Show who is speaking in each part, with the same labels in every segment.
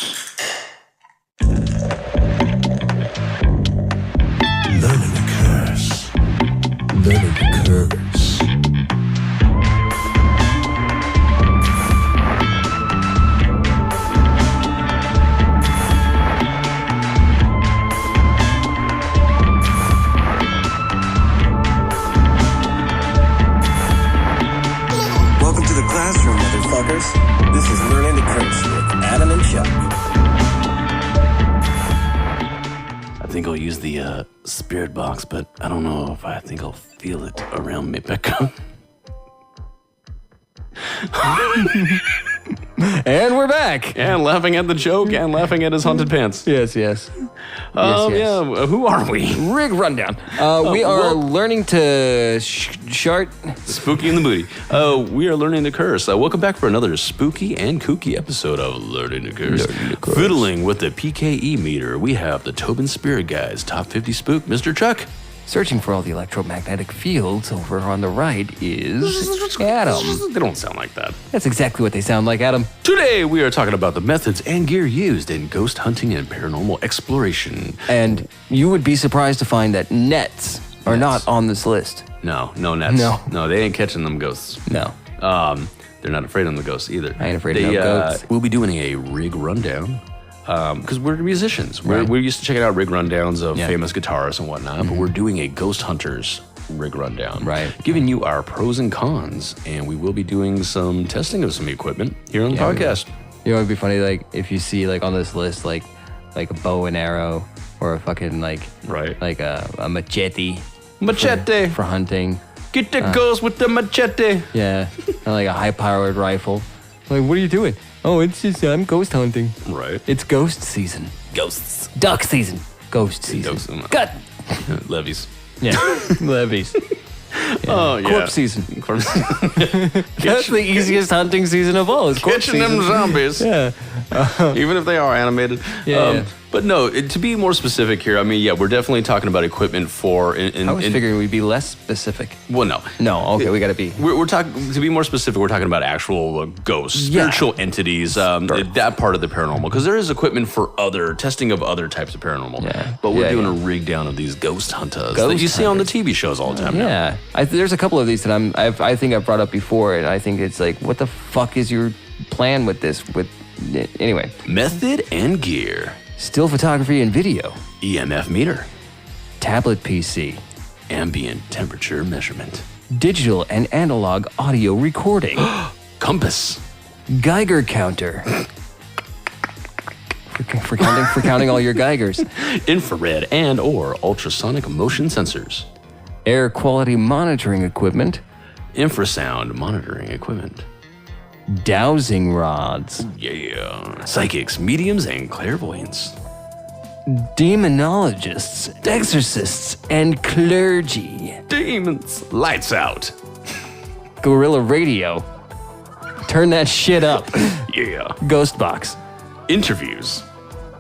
Speaker 1: Learning the curse. Learning the curse.
Speaker 2: Welcome to the classroom, motherfuckers. This is Learning to Curse with Adam and Chuck.
Speaker 3: I think I'll use the spirit box, but I don't know if I think I'll feel it around me, Becca.
Speaker 4: And we're back.
Speaker 3: And laughing at the joke and laughing at his haunted pants.
Speaker 4: Yes. Yes.
Speaker 3: Yeah, who are we?
Speaker 4: Rig rundown. We are learning to chart.
Speaker 3: Spooky in the Booty. We are learning to curse. Welcome back for another spooky and kooky episode of Learning to Curse. Fiddling with the PKE meter, we have the Tobin Spirit Guide's Top 50 Spook, Mr. Chuck.
Speaker 4: Searching for all the electromagnetic fields over on the right is Adam.
Speaker 3: They don't sound like that.
Speaker 4: That's exactly what they sound like, Adam.
Speaker 3: Today, we are talking about the methods and gear used in ghost hunting and paranormal exploration.
Speaker 4: And you would be surprised to find that nets are not on this list.
Speaker 3: No nets.
Speaker 4: No,
Speaker 3: they ain't catching them ghosts.
Speaker 4: No.
Speaker 3: They're not afraid of the ghosts either.
Speaker 4: I ain't afraid of no ghosts.
Speaker 3: We'll be doing a rig rundown. Because we're musicians. We're used to checking out rig rundowns of famous guitarists and whatnot, but we're doing a Ghost Hunters rig rundown.
Speaker 4: Right.
Speaker 3: Giving you our pros and cons, and we will be doing some testing of some equipment here on the podcast.
Speaker 4: You know, it'd be funny, like, if you see, like, on this list, like a bow and arrow or a fucking, like a machete.
Speaker 3: Machete.
Speaker 4: For hunting.
Speaker 3: Get the ghost with the machete.
Speaker 4: Yeah. And, like, a high-powered rifle. Like, what are you doing? Oh, it's just, I'm ghost hunting.
Speaker 3: Right.
Speaker 4: It's ghost season.
Speaker 3: Ghosts.
Speaker 4: Duck season. Ghost season. Gut.
Speaker 3: Levies.
Speaker 4: Yeah. Levies. Yeah.
Speaker 3: Oh, yeah.
Speaker 4: Corpse season.
Speaker 3: Corpse.
Speaker 4: That's the easiest hunting season of all. Is corpse
Speaker 3: Catching
Speaker 4: season.
Speaker 3: them zombies.
Speaker 4: Yeah.
Speaker 3: Even if they are animated.
Speaker 4: Yeah.
Speaker 3: But no, to be more specific here, I mean, yeah, we're definitely talking about equipment for...
Speaker 4: I was figuring we'd be less specific.
Speaker 3: Well, no.
Speaker 4: No, okay, we gotta be.
Speaker 3: We're talking, to be more specific, we're talking about actual ghosts, spiritual entities, that part of the paranormal. Because there is equipment for testing of other types of paranormal.
Speaker 4: Yeah.
Speaker 3: But we're doing
Speaker 4: yeah.
Speaker 3: a rig down of these ghost hunters that
Speaker 4: Ghost
Speaker 3: you see on the TV shows all the time now.
Speaker 4: Yeah. There's a couple of these that I think I've brought up before, and I think it's like, what the fuck is your plan with this? Anyway.
Speaker 3: Method and gear.
Speaker 4: Still photography and video.
Speaker 3: EMF meter.
Speaker 4: Tablet PC.
Speaker 3: Ambient temperature measurement.
Speaker 4: Digital and analog audio recording.
Speaker 3: Compass.
Speaker 4: Geiger counter. for counting all your Geigers.
Speaker 3: Infrared and or ultrasonic motion sensors.
Speaker 4: Air quality monitoring equipment.
Speaker 3: Infrasound monitoring equipment.
Speaker 4: Dowsing rods.
Speaker 3: Yeah. Psychics, mediums, and clairvoyants.
Speaker 4: Demonologists, exorcists, and clergy.
Speaker 3: Demons. Lights out.
Speaker 4: Guerrilla radio. Turn that shit up.
Speaker 3: Yeah.
Speaker 4: Ghost box.
Speaker 3: Interviews.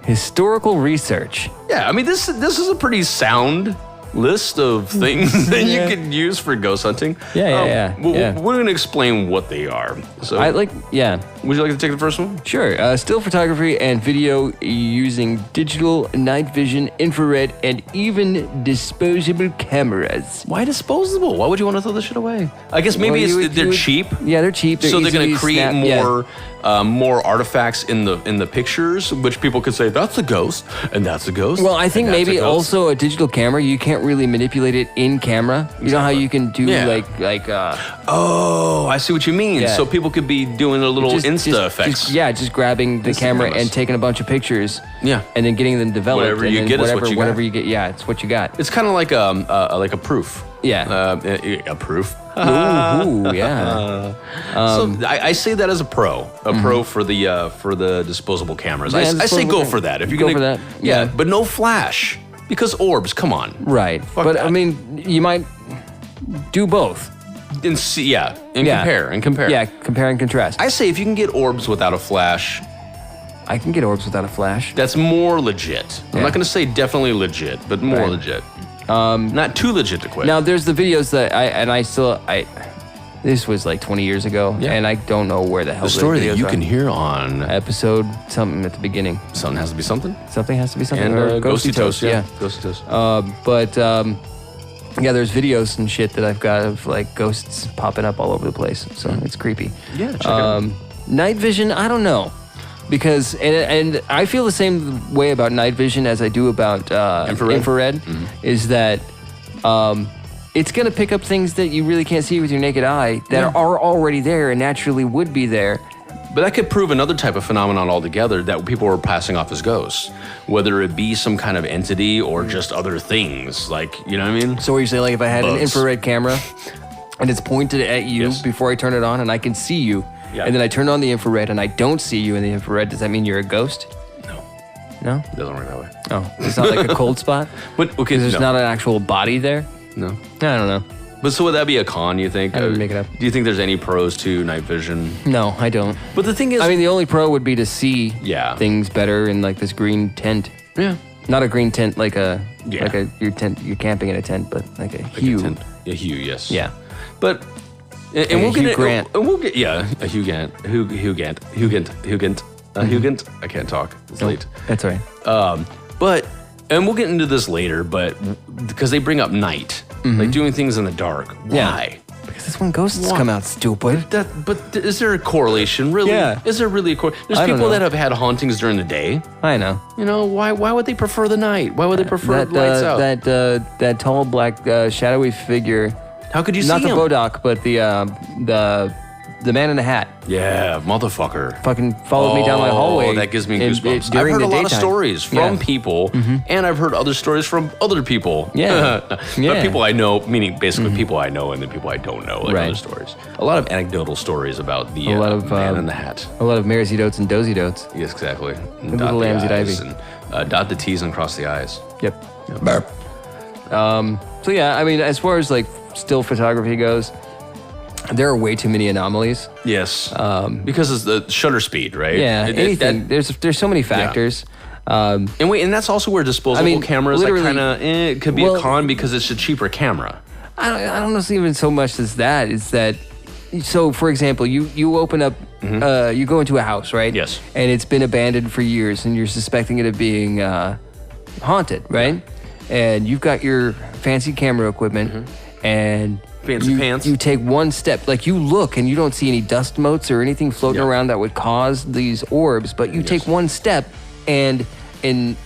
Speaker 4: Historical research.
Speaker 3: Yeah, I mean, this is a pretty sound list of things that you could use for ghost hunting.
Speaker 4: Yeah.
Speaker 3: We're going to explain what they are. So, would you like to take the first one?
Speaker 4: Sure. Still photography and video using digital, night vision, infrared, and even disposable cameras.
Speaker 3: Why disposable? Why would you want to throw this shit away? I guess maybe they're cheap.
Speaker 4: Yeah, they're cheap.
Speaker 3: So they're going to create more artifacts in the pictures, which people could say, that's a ghost, and that's a ghost.
Speaker 4: Well, I think maybe also a digital camera, you can't really manipulate it in camera. You know how you can do
Speaker 3: oh, I see what you mean.
Speaker 4: Yeah.
Speaker 3: So people could be doing a little Insta effects.
Speaker 4: Just grabbing the camera and taking a bunch of pictures.
Speaker 3: Yeah.
Speaker 4: And then getting them developed.
Speaker 3: Whatever you get is what you got.
Speaker 4: Whatever you get, it's what you got.
Speaker 3: It's kind of like a proof.
Speaker 4: Yeah.
Speaker 3: A proof.
Speaker 4: Ooh, yeah.
Speaker 3: So I say that as a pro for the disposable cameras.
Speaker 4: Yeah,
Speaker 3: I say go for that. If you're
Speaker 4: go
Speaker 3: gonna,
Speaker 4: for that.
Speaker 3: Yeah, but no flash because orbs. Come on.
Speaker 4: Right.
Speaker 3: Fuck
Speaker 4: but
Speaker 3: that.
Speaker 4: I mean, you might do both.
Speaker 3: And see, compare.
Speaker 4: Yeah, compare and contrast.
Speaker 3: I say if you can get orbs without a flash,
Speaker 4: I can get orbs without a flash.
Speaker 3: that's more legit. I'm not going to say definitely legit, but more legit. Not too legit to quit.
Speaker 4: Now, there's the videos that This was like 20 years ago, and I don't know where the hell
Speaker 3: The story that
Speaker 4: videos
Speaker 3: you
Speaker 4: are.
Speaker 3: can hear on
Speaker 4: Episode something at the beginning.
Speaker 3: Something Has to Be Something.
Speaker 4: Something has to be something.
Speaker 3: And
Speaker 4: or
Speaker 3: Ghosty Toast.
Speaker 4: yeah.
Speaker 3: Ghosty Toast.
Speaker 4: Yeah, there's videos and shit that I've got of like ghosts popping up all over the place. So it's creepy.
Speaker 3: Yeah, check it out.
Speaker 4: Night vision, I don't know. Because, and I feel the same way about night vision as I do about infrared is that it's going to pick up things that you really can't see with your naked eye that are already there and naturally would be there.
Speaker 3: But that could prove another type of phenomenon altogether that people were passing off as ghosts, whether it be some kind of entity or just other things. Like, you know what I mean?
Speaker 4: So you say, like, if I had an
Speaker 3: Bugs.
Speaker 4: infrared camera and it's pointed at you before I turn it on and I can see you, and then I turn on the infrared and I don't see you in the infrared, does that mean you're a ghost?
Speaker 3: No.
Speaker 4: No?
Speaker 3: It doesn't work that way.
Speaker 4: Oh, it's not like a cold spot?
Speaker 3: But, okay,
Speaker 4: There's not an actual body there?
Speaker 3: No.
Speaker 4: I don't know.
Speaker 3: But so would that be a con, you think?
Speaker 4: I would make it up.
Speaker 3: Do you think there's any pros to night vision?
Speaker 4: No, I don't.
Speaker 3: But the thing is...
Speaker 4: I mean, the only pro would be to see
Speaker 3: Yeah.
Speaker 4: things better in like this green tent.
Speaker 3: yeah.
Speaker 4: Not a green tent like a
Speaker 3: Yeah.
Speaker 4: like a your tent. You're camping in a tent, but like a hue.
Speaker 3: A hue, yes.
Speaker 4: Yeah.
Speaker 3: But... And
Speaker 4: a
Speaker 3: we'll
Speaker 4: Hugh
Speaker 3: get
Speaker 4: Grant.
Speaker 3: And we'll get... Yeah, a Hugh Grant. Hugh Grant. I can't talk. It's late.
Speaker 4: That's all right.
Speaker 3: But, and we'll get into this later, but because they bring up night, like doing things in the dark. Why?
Speaker 4: Because that's when ghosts come out, stupid.
Speaker 3: But is there a correlation? Really?
Speaker 4: Yeah.
Speaker 3: Is there really a correlation? There's
Speaker 4: I don't
Speaker 3: people
Speaker 4: know.
Speaker 3: that have had hauntings during the day.
Speaker 4: I know.
Speaker 3: You know, why would they prefer the night? Why would they prefer lights out?
Speaker 4: That tall black shadowy figure.
Speaker 3: How could you
Speaker 4: Not
Speaker 3: see
Speaker 4: the
Speaker 3: him?
Speaker 4: Bodoc, but the man in the hat.
Speaker 3: Yeah, motherfucker.
Speaker 4: Fucking followed me down my hallway.
Speaker 3: Oh, that gives me goosebumps. I've
Speaker 4: during
Speaker 3: heard
Speaker 4: the
Speaker 3: a lot of
Speaker 4: daytime.
Speaker 3: stories from
Speaker 4: Yeah.
Speaker 3: people, and I've heard other stories from other people.
Speaker 4: Yeah.
Speaker 3: But
Speaker 4: Yeah.
Speaker 3: people I know, meaning basically people I know and then people I don't know, like
Speaker 4: Right.
Speaker 3: other stories. A lot of anecdotal stories about the
Speaker 4: A lot of,
Speaker 3: man in the hat.
Speaker 4: A lot of Marysy Dotes and Dozy Dotes.
Speaker 3: Yes, exactly. And
Speaker 4: little
Speaker 3: dot the
Speaker 4: lambsy
Speaker 3: I's
Speaker 4: divey.
Speaker 3: and dot the T's and cross the I's.
Speaker 4: Yep. So yeah, I mean, as far as like still photography goes, there are way too many anomalies.
Speaker 3: Yes. Because it's the shutter speed, right?
Speaker 4: Yeah, anything. There's so many factors.
Speaker 3: And that's also where disposable
Speaker 4: I mean,
Speaker 3: cameras like,
Speaker 4: literally-
Speaker 3: kind of it could be
Speaker 4: well-
Speaker 3: a con because it's a cheaper camera.
Speaker 4: I don't know if it's even so much as that. It's that. So, for example, you open up, you go into a house, right?
Speaker 3: Yes.
Speaker 4: And it's been abandoned for years, and you're suspecting it of being haunted, right? And you've got your fancy camera equipment, and
Speaker 3: Fancy pants.
Speaker 4: You take one step, like you look, and you don't see any dust motes or anything floating around that would cause these orbs. But you take one step, and an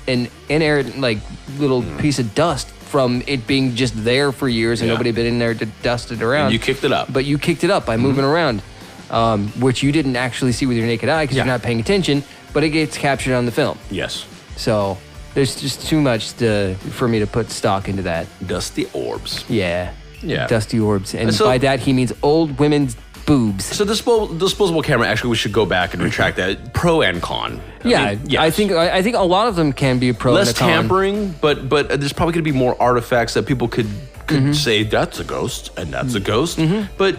Speaker 4: inerrant like little piece of dust from it being just there for years and nobody had been in there to dust it around.
Speaker 3: And you kicked it up.
Speaker 4: But you kicked it up by moving around, which you didn't actually see with your naked eye because you're not paying attention, but it gets captured on the film.
Speaker 3: Yes.
Speaker 4: So there's just too much for me to put stock into that.
Speaker 3: Dusty orbs.
Speaker 4: Yeah.
Speaker 3: Yeah.
Speaker 4: Dusty orbs. And
Speaker 3: So-
Speaker 4: by that, he means old women's boobs.
Speaker 3: So disposable camera, actually, we should go back and retract that. Pro and con.
Speaker 4: Yeah,
Speaker 3: yes.
Speaker 4: I think a lot of them can be a pro
Speaker 3: less
Speaker 4: and a con.
Speaker 3: tampering, but there's probably going to be more artifacts that people could say that's a ghost and that's a ghost. But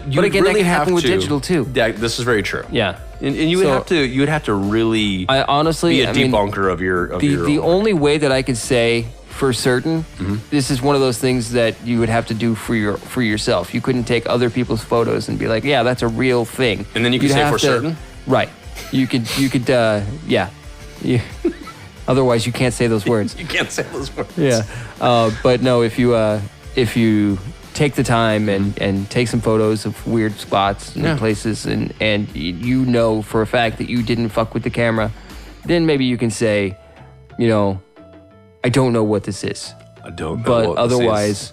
Speaker 3: you
Speaker 4: But again, that
Speaker 3: really
Speaker 4: can happen
Speaker 3: have
Speaker 4: with
Speaker 3: to,
Speaker 4: digital, too.
Speaker 3: This is very true.
Speaker 4: Yeah.
Speaker 3: And you would
Speaker 4: So-
Speaker 3: have to really
Speaker 4: I honestly,
Speaker 3: be a
Speaker 4: I mean,
Speaker 3: debunker of your
Speaker 4: the only way that I could say for certain, this is one of those things that you would have to do for yourself. You couldn't take other people's photos and be like, yeah, that's a real thing.
Speaker 3: And then you could
Speaker 4: You'd
Speaker 3: say
Speaker 4: have
Speaker 3: for
Speaker 4: to-
Speaker 3: certain?
Speaker 4: Right. You could yeah. Otherwise, you can't say those words.
Speaker 3: You can't say those words.
Speaker 4: Yeah. But no, if you take the time and take some photos of weird spots and places and you know for a fact that you didn't fuck with the camera, then maybe you can say, you know, I don't know what this is.
Speaker 3: I don't know.
Speaker 4: But
Speaker 3: what this
Speaker 4: otherwise,
Speaker 3: is.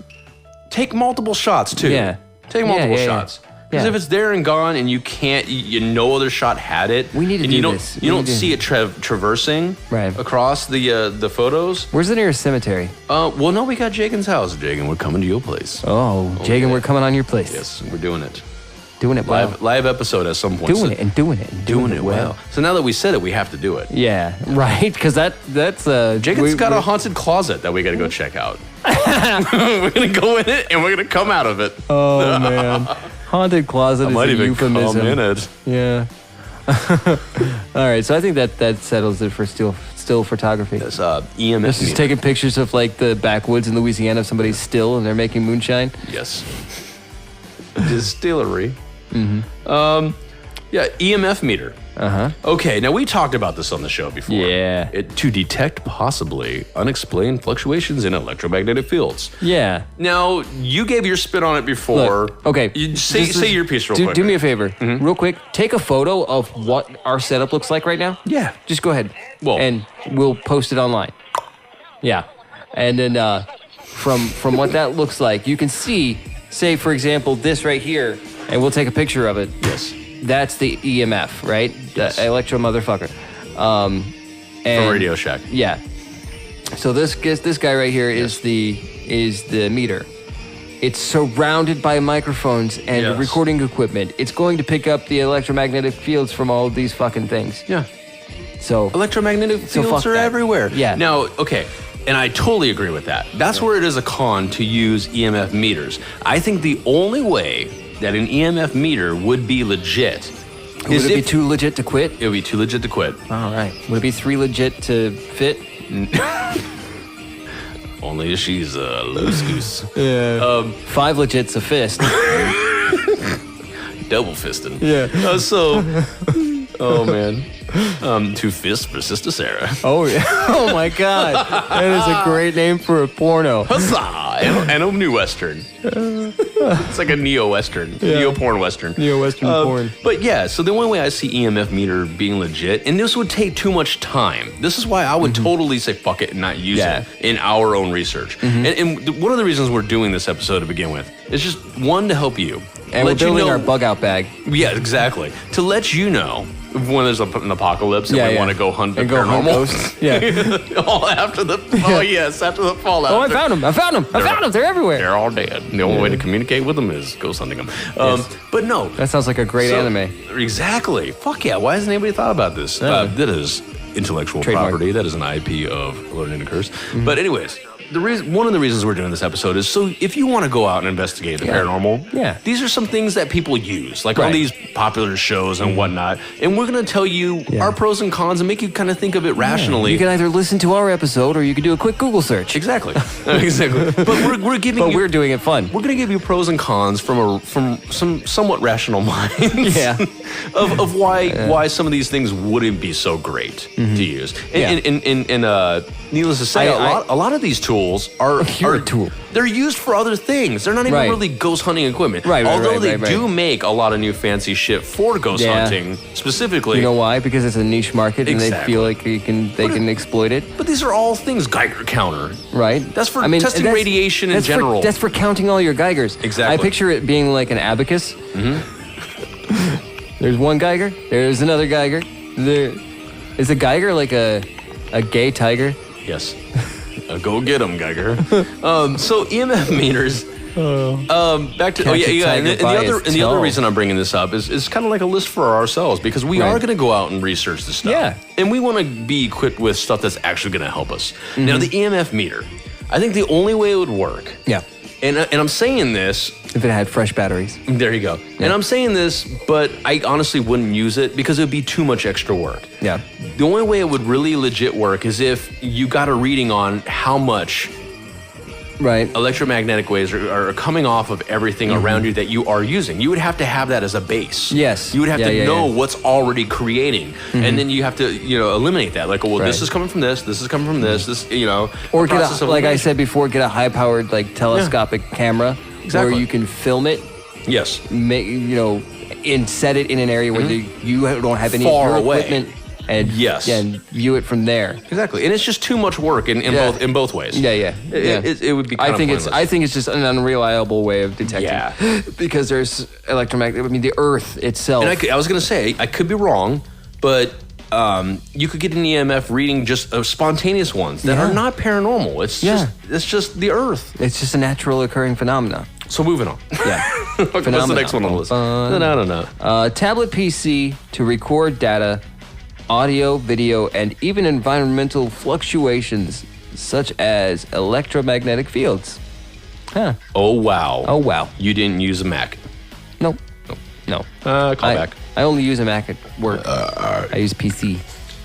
Speaker 3: Take multiple shots too.
Speaker 4: Yeah.
Speaker 3: Take
Speaker 4: Yeah,
Speaker 3: multiple
Speaker 4: yeah, yeah.
Speaker 3: shots. Because
Speaker 4: Yeah.
Speaker 3: if it's there and gone and you can't, no other shot had it.
Speaker 4: We need to
Speaker 3: and
Speaker 4: do
Speaker 3: you don't,
Speaker 4: this.
Speaker 3: You
Speaker 4: We
Speaker 3: don't
Speaker 4: need to-
Speaker 3: see it traversing
Speaker 4: Right.
Speaker 3: across the photos.
Speaker 4: where's the nearest cemetery?
Speaker 3: Well, no, we got Jagan's house. Jagan, we're coming to your place.
Speaker 4: Oh, Jagan,
Speaker 3: yeah.
Speaker 4: we're coming on your place.
Speaker 3: Yes, we're doing it.
Speaker 4: Doing it well.
Speaker 3: Live episode at some point.
Speaker 4: Doing it and doing it and
Speaker 3: Doing it well. So now that we said it, we have to do it.
Speaker 4: Yeah, right. Because that's
Speaker 3: Jagan's got a haunted closet that we got to go check out. We're gonna go in it and we're gonna come out of it.
Speaker 4: Oh man, haunted closet is
Speaker 3: Might
Speaker 4: a
Speaker 3: even
Speaker 4: euphemism.
Speaker 3: come in it.
Speaker 4: Yeah. All right, so I think that settles it for still photography.
Speaker 3: It's EMS.
Speaker 4: This is taking pictures of like the backwoods in Louisiana of somebody's still and they're making moonshine.
Speaker 3: Yes. Distillery. Yeah, EMF meter. Okay, now we talked about this on the show before.
Speaker 4: Yeah.
Speaker 3: To detect possibly unexplained fluctuations in electromagnetic fields.
Speaker 4: Yeah.
Speaker 3: Now, you gave your spin on it before.
Speaker 4: Look, okay.
Speaker 3: You say your piece real quick.
Speaker 4: Do me a favor, real quick. Take a photo of what our setup looks like right now.
Speaker 3: Yeah.
Speaker 4: Just go ahead.
Speaker 3: Well-
Speaker 4: and we'll post it online. Yeah. And then from what that looks like, you can see, say, for example, this right here, and we'll take a picture of it.
Speaker 3: Yes.
Speaker 4: That's the EMF, right?
Speaker 3: Yes.
Speaker 4: The electro motherfucker.
Speaker 3: From Radio Shack.
Speaker 4: Yeah. So this guy right here is the meter. It's surrounded by microphones and
Speaker 3: Yes.
Speaker 4: recording equipment. It's going to pick up the electromagnetic fields from all of these fucking things.
Speaker 3: Yeah.
Speaker 4: So
Speaker 3: Electromagnetic fields
Speaker 4: fuck
Speaker 3: are
Speaker 4: that.
Speaker 3: everywhere.
Speaker 4: Yeah.
Speaker 3: Now, okay, and I totally agree with that. That's where it is a con to use EMF meters. I think the only way that an EMF meter would be legit
Speaker 4: would
Speaker 3: is
Speaker 4: it be
Speaker 3: if
Speaker 4: too legit to quit?
Speaker 3: it would be too legit to quit.
Speaker 4: All right. Would it be 3 legit to fit?
Speaker 3: Only if she's a loose goose.
Speaker 4: Yeah. 5 legit's a fist.
Speaker 3: Double fisting.
Speaker 4: Yeah.
Speaker 3: Oh man. 2 fists for Sister Sarah.
Speaker 4: Oh yeah. Oh my God. That is a great name for a porno.
Speaker 3: Huzzah! And a new Western. It's like a neo-Western. Neo-porn Western.
Speaker 4: Neo-Western porn.
Speaker 3: But yeah, so the only way I see EMF meter being legit, and this would take too much time. This is why I would totally say fuck it and not use it in our own research. And one of the reasons we're doing this episode to begin with is just one, to help you.
Speaker 4: And we're
Speaker 3: let you
Speaker 4: building
Speaker 3: know-
Speaker 4: our bug out bag.
Speaker 3: Yeah, exactly. To let you know when there's an apocalypse and we want to go hunt the
Speaker 4: and go hunt
Speaker 3: paranormal.
Speaker 4: ghosts. Yeah.
Speaker 3: All after the after the fallout.
Speaker 4: Oh, I found them. They're everywhere.
Speaker 3: They're all dead. The only way to communicate with them is ghost hunting them. But no.
Speaker 4: That sounds like a great anime.
Speaker 3: Exactly. Fuck yeah. Why hasn't anybody thought about this? That is intellectual
Speaker 4: Trademark.
Speaker 3: property. That is an IP of Learning to Curse. But anyways, one of the reasons we're doing this episode is so if you want to go out and investigate the paranormal, these are some things that people use, like on these popular shows and whatnot. And we're going to tell you our pros and cons and make you kind of think of it rationally.
Speaker 4: You can either listen to our episode or you can do a quick Google search.
Speaker 3: Exactly. Exactly. But we're giving
Speaker 4: But
Speaker 3: you,
Speaker 4: we're doing it fun.
Speaker 3: we're going to give you pros and cons from some somewhat rational minds.
Speaker 4: Yeah.
Speaker 3: of why some of these things wouldn't be so great to use. And needless to say, a lot of these tools are
Speaker 4: You're a tool.
Speaker 3: They're used for other things. They're not even really ghost hunting equipment. Although they do make a lot of new fancy shit for ghost hunting specifically.
Speaker 4: You know why? Because it's a niche market and they
Speaker 3: Exactly.
Speaker 4: feel like they can exploit it.
Speaker 3: But these are all things. Geiger counter.
Speaker 4: Right.
Speaker 3: That's for testing radiation in general.
Speaker 4: That's for counting all your Geigers.
Speaker 3: Exactly.
Speaker 4: I picture it being like an abacus. There's one Geiger. There's another Geiger. Is a Geiger like a gay tiger?
Speaker 3: Yes. Go get them, Geiger. So EMF meters. Back to
Speaker 4: Catch a tiger
Speaker 3: and
Speaker 4: by
Speaker 3: the
Speaker 4: its
Speaker 3: other
Speaker 4: tail.
Speaker 3: reason I'm bringing this up is kind of like a list for ourselves because we are going to go out and research this stuff.
Speaker 4: Yeah.
Speaker 3: And we want to be equipped with stuff that's actually going to help us. Now the EMF meter, I think the only way it would work.
Speaker 4: Yeah.
Speaker 3: And I'm saying this.
Speaker 4: If it had fresh batteries.
Speaker 3: There you go. And I'm saying this, but I honestly wouldn't use it because it would be too much extra work.
Speaker 4: Yeah.
Speaker 3: The only way it would really legit work is if you got a reading on how much
Speaker 4: Right.
Speaker 3: electromagnetic waves are coming off of everything around you that you are using. You would have to have that as a base.
Speaker 4: Yes.
Speaker 3: You would have
Speaker 4: Yeah,
Speaker 3: to
Speaker 4: yeah,
Speaker 3: know
Speaker 4: yeah.
Speaker 3: what's already creating. And then you have to, eliminate that. Like, well, this is coming from this is coming from this,
Speaker 4: Or
Speaker 3: a process
Speaker 4: get
Speaker 3: of
Speaker 4: like I
Speaker 3: elimination.
Speaker 4: said before, get a high-powered like telescopic camera
Speaker 3: Exactly.
Speaker 4: where you can film it,
Speaker 3: Yes.
Speaker 4: and set it in an area where you don't have any
Speaker 3: Far
Speaker 4: of your
Speaker 3: away.
Speaker 4: equipment, and
Speaker 3: Yes.
Speaker 4: and view it from there.
Speaker 3: Exactly. And it's just too much work in both ways.
Speaker 4: Yeah.
Speaker 3: It would be kind
Speaker 4: I
Speaker 3: of
Speaker 4: think
Speaker 3: pointless.
Speaker 4: it's just an unreliable way of detecting.
Speaker 3: Yeah.
Speaker 4: Because there's electromagnetic. I mean, the Earth itself.
Speaker 3: And I was going to say, I could be wrong, but you could get an EMF reading just spontaneous ones that are not paranormal. It's just the Earth.
Speaker 4: it's just a natural occurring phenomena.
Speaker 3: So moving on.
Speaker 4: Yeah.
Speaker 3: What's the next one on the list? No.
Speaker 4: Tablet PC to record data, audio, video, and even environmental fluctuations such as electromagnetic fields. Huh.
Speaker 3: Oh, wow.
Speaker 4: Oh, wow.
Speaker 3: You didn't use a Mac.
Speaker 4: No. No.
Speaker 3: Call back.
Speaker 4: I only use a Mac at work. I use PC.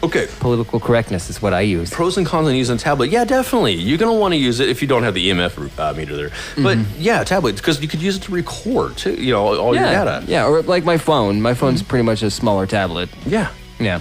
Speaker 3: Okay.
Speaker 4: Political correctness is what I use.
Speaker 3: Pros and cons on using a tablet. Yeah, definitely. You're going to want to use it if you don't have the EMF meter there. But yeah, tablet, because you could use it to record too, all your data.
Speaker 4: Yeah, or like my phone. My phone's pretty much a smaller tablet.
Speaker 3: Yeah.
Speaker 4: Yeah.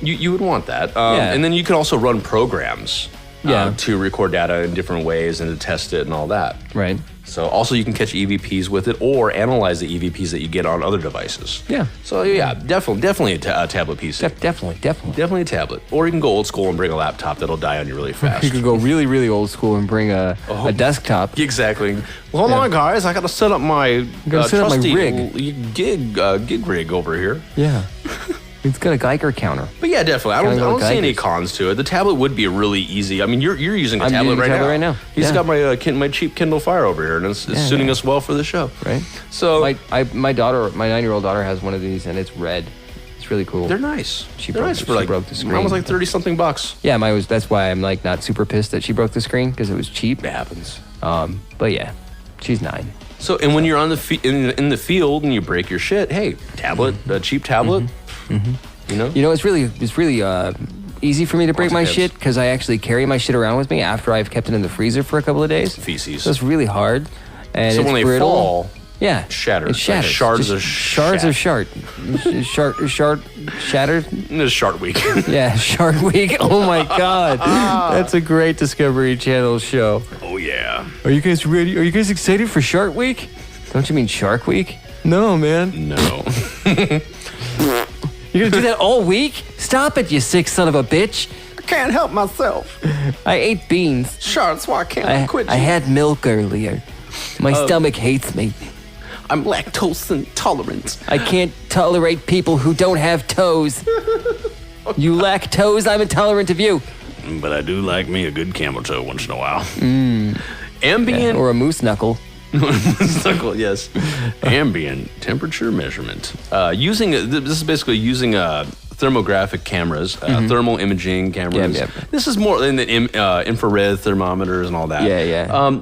Speaker 3: You would want that. And then you can also run programs to record data in different ways and to test it and all that.
Speaker 4: Right.
Speaker 3: So also you can catch EVPs with it or analyze the EVPs that you get on other devices.
Speaker 4: Yeah.
Speaker 3: So yeah, definitely a tablet PC.
Speaker 4: Definitely.
Speaker 3: Definitely a tablet. Or you can go old school and bring a laptop that'll die on you really fast.
Speaker 4: You could go really, really old school and bring a desktop.
Speaker 3: Exactly. Well, hold on, guys. I got to set up my trusty gig rig over here.
Speaker 4: Yeah. It's got a Geiger counter.
Speaker 3: But yeah, definitely. I don't see any cons to it. The tablet would be really easy. I mean, you're using a tablet right now. He's got my cheap Kindle Fire over here, and it's suiting us well for the show.
Speaker 4: Right.
Speaker 3: So
Speaker 4: my 9-year-old daughter has one of these, and it's red. It's really cool.
Speaker 3: They're nice.
Speaker 4: She broke the screen.
Speaker 3: Almost like $30-something bucks.
Speaker 4: Yeah, that's why I'm like not super pissed that she broke the screen because it was cheap.
Speaker 3: It happens.
Speaker 4: But yeah, she's 9.
Speaker 3: So, and when you're on in the field and you break your shit, hey, tablet, a cheap tablet. It's really easy for me to break my shit because I actually carry my shit around with me after I've kept it in the freezer for a couple of days. Feces.
Speaker 4: So it's really hard. And
Speaker 3: so
Speaker 4: it's
Speaker 3: when they
Speaker 4: brittle.
Speaker 3: fall,
Speaker 4: yeah,
Speaker 3: shatters.
Speaker 4: It shatters.
Speaker 3: Shards of
Speaker 4: shattered.
Speaker 3: It's Shark Week.
Speaker 4: Yeah, Shark Week. Oh my God, that's a great Discovery Channel show.
Speaker 3: Oh yeah.
Speaker 4: Are you guys ready? Are you guys excited for Shark Week? Don't you mean Shark Week? No, man.
Speaker 3: No.
Speaker 4: You're gonna do that all week? Stop it, you sick son of a bitch.
Speaker 3: I can't help myself.
Speaker 4: I ate beans.
Speaker 3: Sure, that's why I can't quit you.
Speaker 4: I had milk earlier. My stomach hates me.
Speaker 3: I'm lactose intolerant.
Speaker 4: I can't tolerate people who don't have toes. You lack toes, I'm intolerant of you.
Speaker 3: But I do like me a good camel toe once in a while. Ambient...
Speaker 4: or a moose knuckle.
Speaker 3: Knuckle, yes. Ambient temperature measurement. This is basically using thermographic cameras, thermal imaging cameras.
Speaker 4: Yeah.
Speaker 3: This is more than the infrared thermometers and all that.
Speaker 4: Yeah.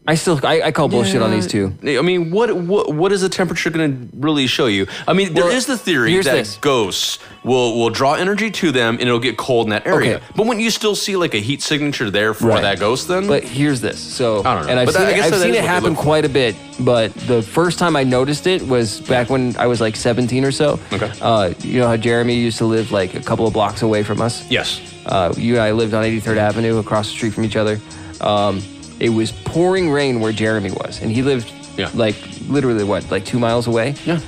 Speaker 4: I call bullshit on these too.
Speaker 3: I mean, what is the temperature going to really show you? I mean, there is the theory that ghosts will draw energy to them and it'll get cold in that area. Okay. But wouldn't you still see like a heat signature there for that ghost then?
Speaker 4: But here's this. So,
Speaker 3: I don't know.
Speaker 4: And I've seen it happen quite a bit, but the first time I noticed it was back when I was like 17 or so.
Speaker 3: Okay.
Speaker 4: You know how Jeremy used to live like a couple of blocks away from us?
Speaker 3: Yes.
Speaker 4: You and I lived on 83rd Avenue across the street from each other. It was pouring rain where Jeremy was, and he lived like literally 2 miles away?
Speaker 3: Yeah.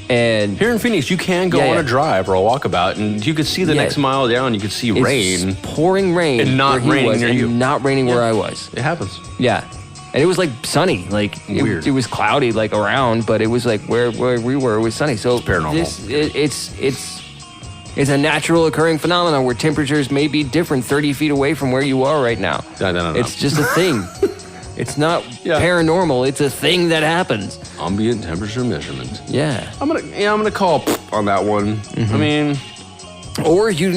Speaker 4: And
Speaker 3: here in Phoenix, you can go on a drive or a walkabout, and you could see the next mile down. You could see rain,
Speaker 4: pouring rain,
Speaker 3: and not raining near you,
Speaker 4: not raining where I was.
Speaker 3: It happens.
Speaker 4: Yeah, and it was like sunny, like
Speaker 3: weird.
Speaker 4: It was cloudy, like around, but it was like where we were, it was sunny. So
Speaker 3: it's paranormal.
Speaker 4: It's a natural occurring phenomenon where temperatures may be different 30 feet away from where you are right now.
Speaker 3: No.
Speaker 4: It's just a thing. It's not paranormal. It's a thing that happens.
Speaker 3: Ambient temperature measurement.
Speaker 4: Yeah.
Speaker 3: I'm gonna call on that one. I mean,
Speaker 4: or you're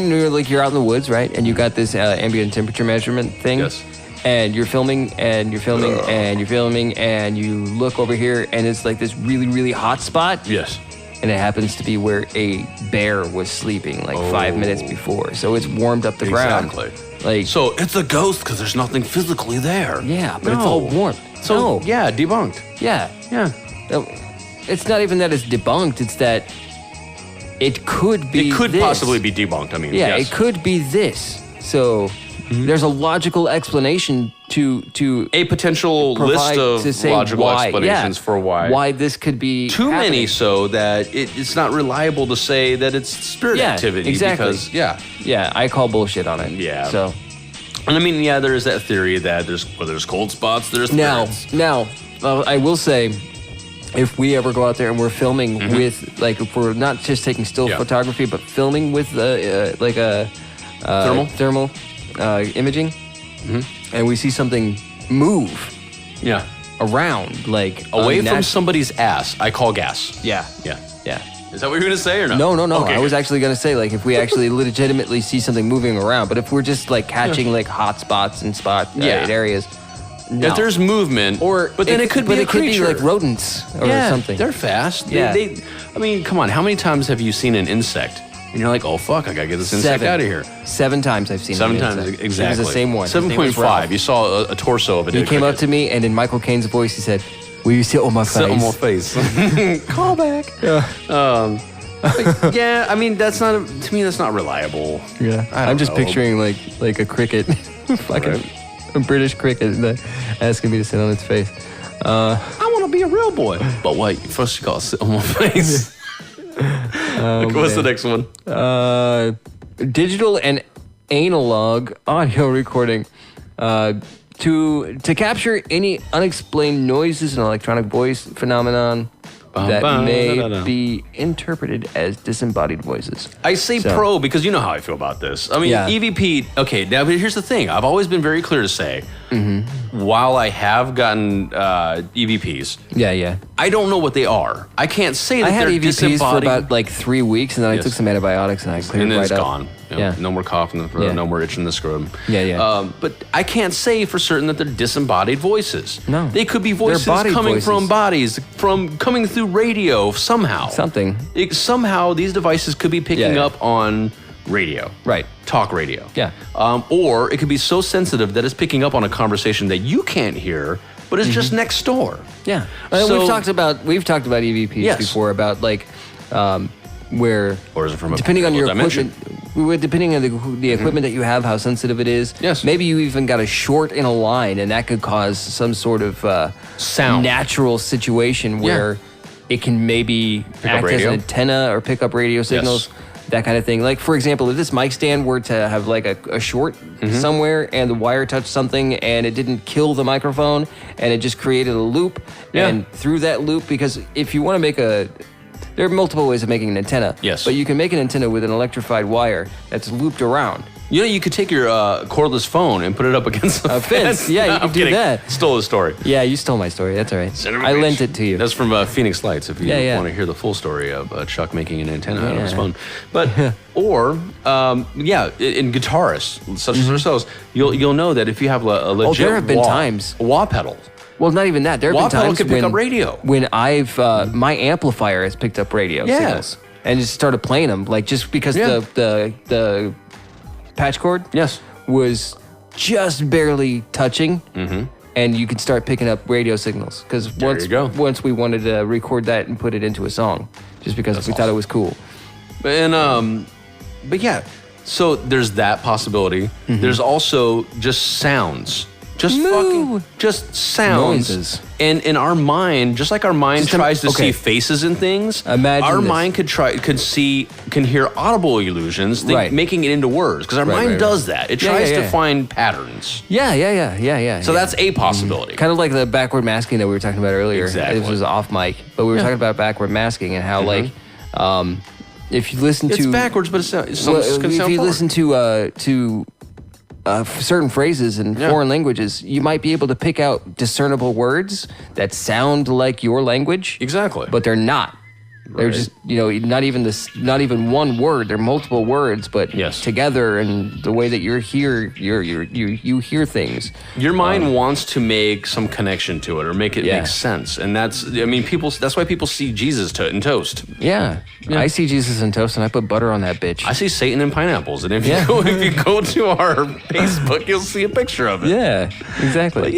Speaker 4: out in the woods, right? And you got this ambient temperature measurement thing.
Speaker 3: Yes.
Speaker 4: And you're filming, and you're filming, and you're filming, and you look over here, and it's like this really, really hot spot.
Speaker 3: Yes.
Speaker 4: And it happens to be where a bear was sleeping 5 minutes before. So it's warmed up the ground.
Speaker 3: Exactly. So it's a ghost because there's nothing physically there.
Speaker 4: Yeah, but it's all warm.
Speaker 3: So yeah, debunked.
Speaker 4: Yeah. It's not even that it's debunked. It's that it could be.
Speaker 3: It could possibly be debunked. I mean,
Speaker 4: it could be this. So there's a logical explanation to
Speaker 3: a potential list of logical explanations for
Speaker 4: why this could be
Speaker 3: too
Speaker 4: happening.
Speaker 3: many, so that it's not reliable to say that it's spirit activity.
Speaker 4: Exactly.
Speaker 3: Because
Speaker 4: I call bullshit on it.
Speaker 3: Yeah.
Speaker 4: So,
Speaker 3: and I mean, there is that theory that there's cold spots, there's spirits.
Speaker 4: Now, I will say, if we ever go out there and we're filming with if we're not just taking still photography, but filming with thermal imaging. And we see something move around,
Speaker 3: away from somebody's ass. I call gas.
Speaker 4: Yeah.
Speaker 3: Is that what you're going to say or no?
Speaker 4: No.
Speaker 3: Okay,
Speaker 4: I was actually going to say, if we actually legitimately see something moving around, but if we're just catching hot spots and areas. No.
Speaker 3: If there's movement, but then it could be a creature.
Speaker 4: Could be rodents or something.
Speaker 3: They're fast.
Speaker 4: Yeah.
Speaker 3: I mean, come on. How many times have you seen an insect And you're like, oh fuck, I gotta get this insect out of here.
Speaker 4: 7 times I've seen
Speaker 3: 7
Speaker 4: an
Speaker 3: times,
Speaker 4: insect.
Speaker 3: exactly.
Speaker 4: It was the same one.
Speaker 3: 7.5. You saw a torso of it.
Speaker 4: He came up to me, and in Michael Caine's voice, he said, "Will you sit on my face?"
Speaker 3: Sit on my face. Call back. Yeah, I mean, to me, that's not reliable.
Speaker 4: Yeah, I'm just picturing like a cricket, fucking a British cricket, asking me to sit on its face.
Speaker 3: I want to be a real boy. But wait, first you gotta sit on my face. What's the next one?
Speaker 4: Digital and analog audio recording. To capture any unexplained noises and electronic voice phenomenon that may be interpreted as disembodied voices.
Speaker 3: I say pro because you know how I feel about this. I mean, EVP, okay, now but here's the thing. I've always been very clear to say, while I have gotten EVPs, I don't know what they are. I can't say that
Speaker 4: I had
Speaker 3: they're
Speaker 4: EVPs
Speaker 3: disembodied.
Speaker 4: for about 3 weeks, and then I took some antibiotics, and I cleared
Speaker 3: and then
Speaker 4: right
Speaker 3: it's
Speaker 4: up.
Speaker 3: gone. No more cough in the throat, no more itch in the scrotum. But I can't say for certain that they're disembodied voices.
Speaker 4: No.
Speaker 3: They could be voices coming from bodies, coming through radio somehow. Somehow these devices could be picking up on radio.
Speaker 4: Right.
Speaker 3: Talk radio.
Speaker 4: Yeah.
Speaker 3: Or it could be so sensitive that it's picking up on a conversation that you can't hear, but it's just next door.
Speaker 4: Yeah.
Speaker 3: So,
Speaker 4: we've talked about EVPs before, about where,
Speaker 3: or is it from
Speaker 4: depending on your
Speaker 3: dimension?
Speaker 4: equipment, depending on the equipment that you have, how sensitive it is.
Speaker 3: Yes.
Speaker 4: Maybe you even got a short in a line, and that could cause some sort of
Speaker 3: sound
Speaker 4: natural situation where it can maybe act as an antenna or pick up radio signals. That kind of thing. Like, for example, if this mic stand were to have like a short somewhere and the wire touched something and it didn't kill the microphone and it just created a loop, and through that loop, because if you want to make there are multiple ways of making an antenna.
Speaker 3: Yes.
Speaker 4: But you can make an antenna with an electrified wire that's looped around.
Speaker 3: You know, you could take your cordless phone and put it up against a fence.
Speaker 4: Yeah, you can do that.
Speaker 3: Stole the story.
Speaker 4: Yeah, you stole my story. That's all right. I lent it to you.
Speaker 3: That's from Phoenix Lights, if you want to hear the full story of Chuck making an antenna out of his phone. But, or, in guitarists, such as ourselves, you'll know that if you have a legit
Speaker 4: there have been times.
Speaker 3: wah pedal.
Speaker 4: Well, not even that. There have been times
Speaker 3: can pick up radio.
Speaker 4: When my amplifier has picked up radio signals and just started playing them, just because the patch cord was just barely touching, and you could start picking up radio signals. Because once we wanted to record that and put it into a song, just because we thought it was cool.
Speaker 3: And so there's that possibility. There's also just sounds. Just sounds.
Speaker 4: Noises.
Speaker 3: And in our mind, just like our mind tries to see faces and things, our mind can hear audible illusions, making it into words. Because our mind does that. It tries to find patterns.
Speaker 4: Yeah.
Speaker 3: So that's a possibility.
Speaker 4: Kind of like the backward masking that we were talking about earlier.
Speaker 3: Exactly.
Speaker 4: This was off mic, but we were talking about backward masking and how if you listen to...
Speaker 3: It's backwards, but it can sound
Speaker 4: listen to certain phrases in foreign languages, you might be able to pick out discernible words that sound like your language.
Speaker 3: Exactly.
Speaker 4: But they're not. They're just, not even one word. They're multiple words, but together, and the way that you hear things.
Speaker 3: Your mind wants to make some connection to it or make it make sense, and that's why people see Jesus in toast.
Speaker 4: Yeah. I see Jesus in toast, and I put butter on that bitch.
Speaker 3: I see Satan in pineapples, and if you go to our Facebook, you'll see a picture of it.
Speaker 4: Yeah, exactly.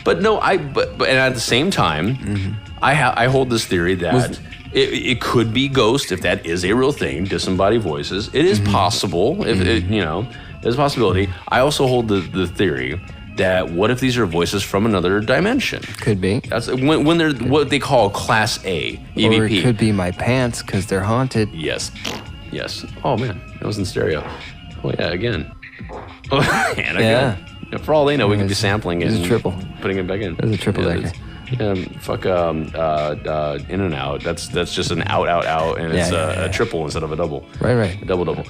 Speaker 3: But at the same time, I hold this theory that. It could be ghost, if that is a real thing, disembodied voices. It is possible, there's a possibility. I also hold the theory that what if these are voices from another dimension?
Speaker 4: Could be.
Speaker 3: That's when they're what they call Class A EVP.
Speaker 4: Or it could be my pants because they're haunted.
Speaker 3: Yes. Oh man, that was in stereo. Oh yeah, again. And again. Yeah, for all they know, we could be sampling it and
Speaker 4: triple.
Speaker 3: Putting it back in.
Speaker 4: It was a triple decker.
Speaker 3: Fuck in and out. That's just an out, and it's a triple instead of a double.
Speaker 4: Right.
Speaker 3: A double.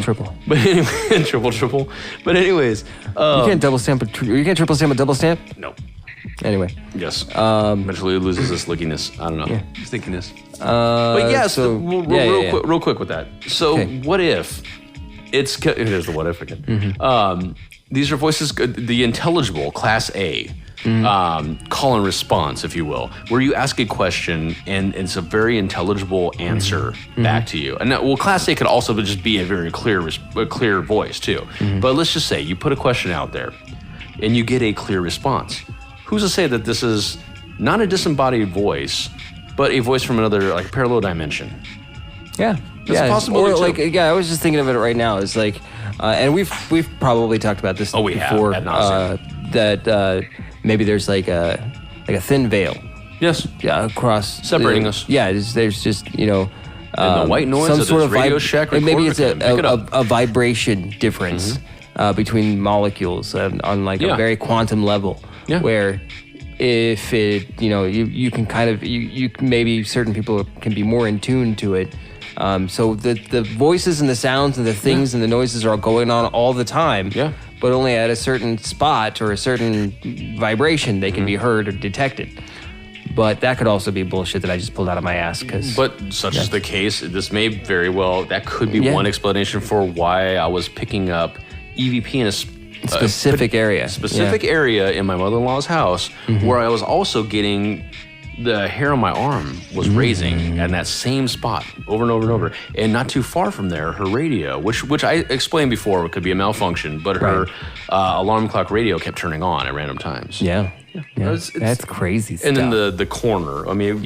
Speaker 4: Triple.
Speaker 3: But anyway, triple. But anyways,
Speaker 4: you can't double stamp. You can't triple stamp a double stamp.
Speaker 3: No.
Speaker 4: Anyway.
Speaker 3: Yes. Eventually it loses its lickiness. I don't know. Stinkiness. But yes, real quick with that. So what if here's the what if again. These are voices, the intelligible Class A. call and response, if you will, where you ask a question and it's a very intelligible answer back to you. And Class A could also just be a very clear voice too. But let's just say you put a question out there and you get a clear response. Who's to say that this is not a disembodied voice, but a voice from another like parallel dimension?
Speaker 4: Yeah.
Speaker 3: That's a possibility
Speaker 4: or
Speaker 3: too.
Speaker 4: like, I was just thinking of it right now. It's like, and we've probably talked about this
Speaker 3: we have,
Speaker 4: before.
Speaker 3: ad nauseam.
Speaker 4: That maybe there's like a thin veil.
Speaker 3: Yes.
Speaker 4: Yeah, across
Speaker 3: Separating us.
Speaker 4: Yeah, there's just
Speaker 3: And the white noise
Speaker 4: some
Speaker 3: of
Speaker 4: sort
Speaker 3: this
Speaker 4: of
Speaker 3: Radio Shack recorder
Speaker 4: maybe it's
Speaker 3: can pick it up.
Speaker 4: a vibration difference between molecules on like a very quantum level.
Speaker 3: Yeah.
Speaker 4: Where if it you can kind of you maybe certain people can be more in tune to it. So the voices and the sounds and the things and the noises are all going on all the time.
Speaker 3: Yeah.
Speaker 4: But only at a certain spot or a certain vibration they can be heard or detected. But that could also be bullshit that I just pulled out of my ass.
Speaker 3: But such is the case. This may very well, that could be one explanation for why I was picking up EVP in a
Speaker 4: specific area.
Speaker 3: Specific area in my mother-in-law's house where I was also getting the hair on my arm was raising at that same spot over and over and over. And not too far from there, her radio, which I explained before could be a malfunction, but her alarm clock radio kept turning on at random times.
Speaker 4: Yeah.
Speaker 3: It's-
Speaker 4: That's crazy stuff.
Speaker 3: And then the corner. I mean,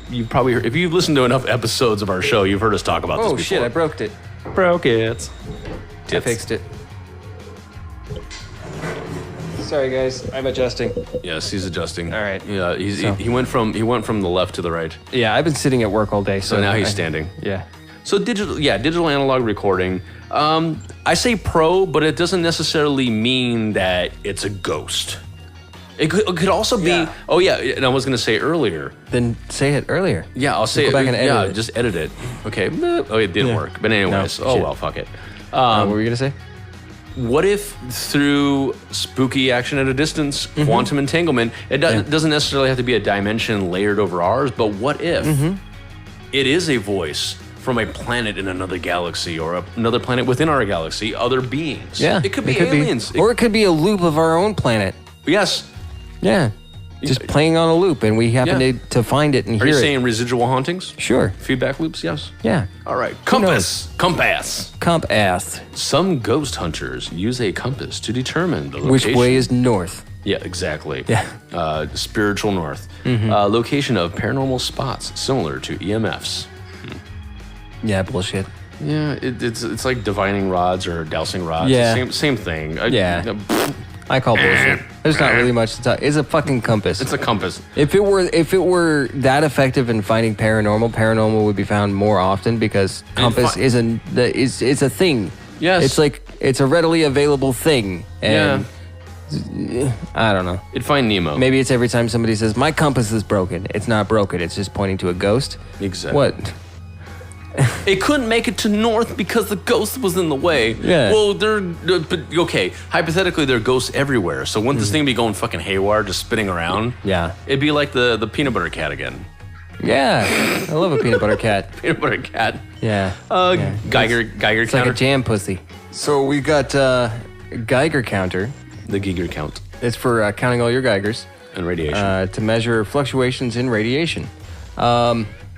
Speaker 3: you probably heard, if you've listened to enough episodes of our show, you've heard us talk about this before.
Speaker 4: Oh shit, I broke it.
Speaker 3: broke it.
Speaker 4: I fixed it. Sorry guys, I'm adjusting.
Speaker 3: Yes, he's adjusting.
Speaker 4: All right.
Speaker 3: Yeah, he went from the left to the right.
Speaker 4: Yeah, I've been sitting at work all day,
Speaker 3: So now he's standing.
Speaker 4: Yeah.
Speaker 3: So digital analog recording. I say pro, but it doesn't necessarily mean that it's a ghost. It could also be.
Speaker 4: Yeah.
Speaker 3: Oh yeah, and I was gonna say earlier.
Speaker 4: Then say it earlier.
Speaker 3: Yeah, I'll say
Speaker 4: Go
Speaker 3: it.
Speaker 4: back and edit
Speaker 3: yeah,
Speaker 4: it.
Speaker 3: just edit it. Okay. Oh, it didn't work. But anyways,
Speaker 4: No,
Speaker 3: oh
Speaker 4: shit.
Speaker 3: well, fuck it.
Speaker 4: What were you gonna say?
Speaker 3: What if through spooky action at a distance, quantum entanglement, it doesn't necessarily have to be a dimension layered over ours, but what if it is a voice from a planet in another galaxy or another planet within our galaxy, other beings?
Speaker 4: Yeah.
Speaker 3: It could be aliens.
Speaker 4: Or it could be a loop of our own planet.
Speaker 3: Yes.
Speaker 4: Yeah. Just playing on a loop and we happen
Speaker 3: Yeah.
Speaker 4: to find it and
Speaker 3: Are
Speaker 4: hear
Speaker 3: you
Speaker 4: it.
Speaker 3: saying residual hauntings?
Speaker 4: Sure.
Speaker 3: Feedback loops? Yes.
Speaker 4: Yeah.
Speaker 3: All right. Compass. Compass.
Speaker 4: Comp ass.
Speaker 3: Some ghost hunters use a compass to determine the
Speaker 4: Which
Speaker 3: location.
Speaker 4: way is north?
Speaker 3: Yeah, exactly.
Speaker 4: Yeah.
Speaker 3: Spiritual north. Location of paranormal spots similar to EMFs.
Speaker 4: Yeah, bullshit.
Speaker 3: Yeah, it's like divining rods or dowsing rods.
Speaker 4: Yeah.
Speaker 3: Same thing.
Speaker 4: Yeah. I call bullshit. There's not really much to talk. It's a fucking compass.
Speaker 3: It's a compass.
Speaker 4: If it were that effective in finding paranormal would be found more often because compass is a thing.
Speaker 3: Yes.
Speaker 4: It's a readily available thing. And I don't know.
Speaker 3: It'd find Nemo.
Speaker 4: Maybe it's every time somebody says my compass is broken. It's not broken. It's just pointing to a ghost.
Speaker 3: Exactly.
Speaker 4: What?
Speaker 3: It couldn't make it to north because the ghost was in the way.
Speaker 4: Yeah.
Speaker 3: Well, but okay. Hypothetically, there are ghosts everywhere. So wouldn't this thing be going fucking haywire, just spinning around?
Speaker 4: Yeah.
Speaker 3: It'd be like the peanut butter cat again.
Speaker 4: Yeah. I love a peanut butter cat.
Speaker 3: Peanut butter cat.
Speaker 4: Yeah.
Speaker 3: Geiger
Speaker 4: It's like
Speaker 3: counter.
Speaker 4: a jam pussy. So we got Geiger counter.
Speaker 3: The Geiger count
Speaker 4: It's for counting all your Geigers
Speaker 3: and radiation.
Speaker 4: to measure fluctuations in radiation.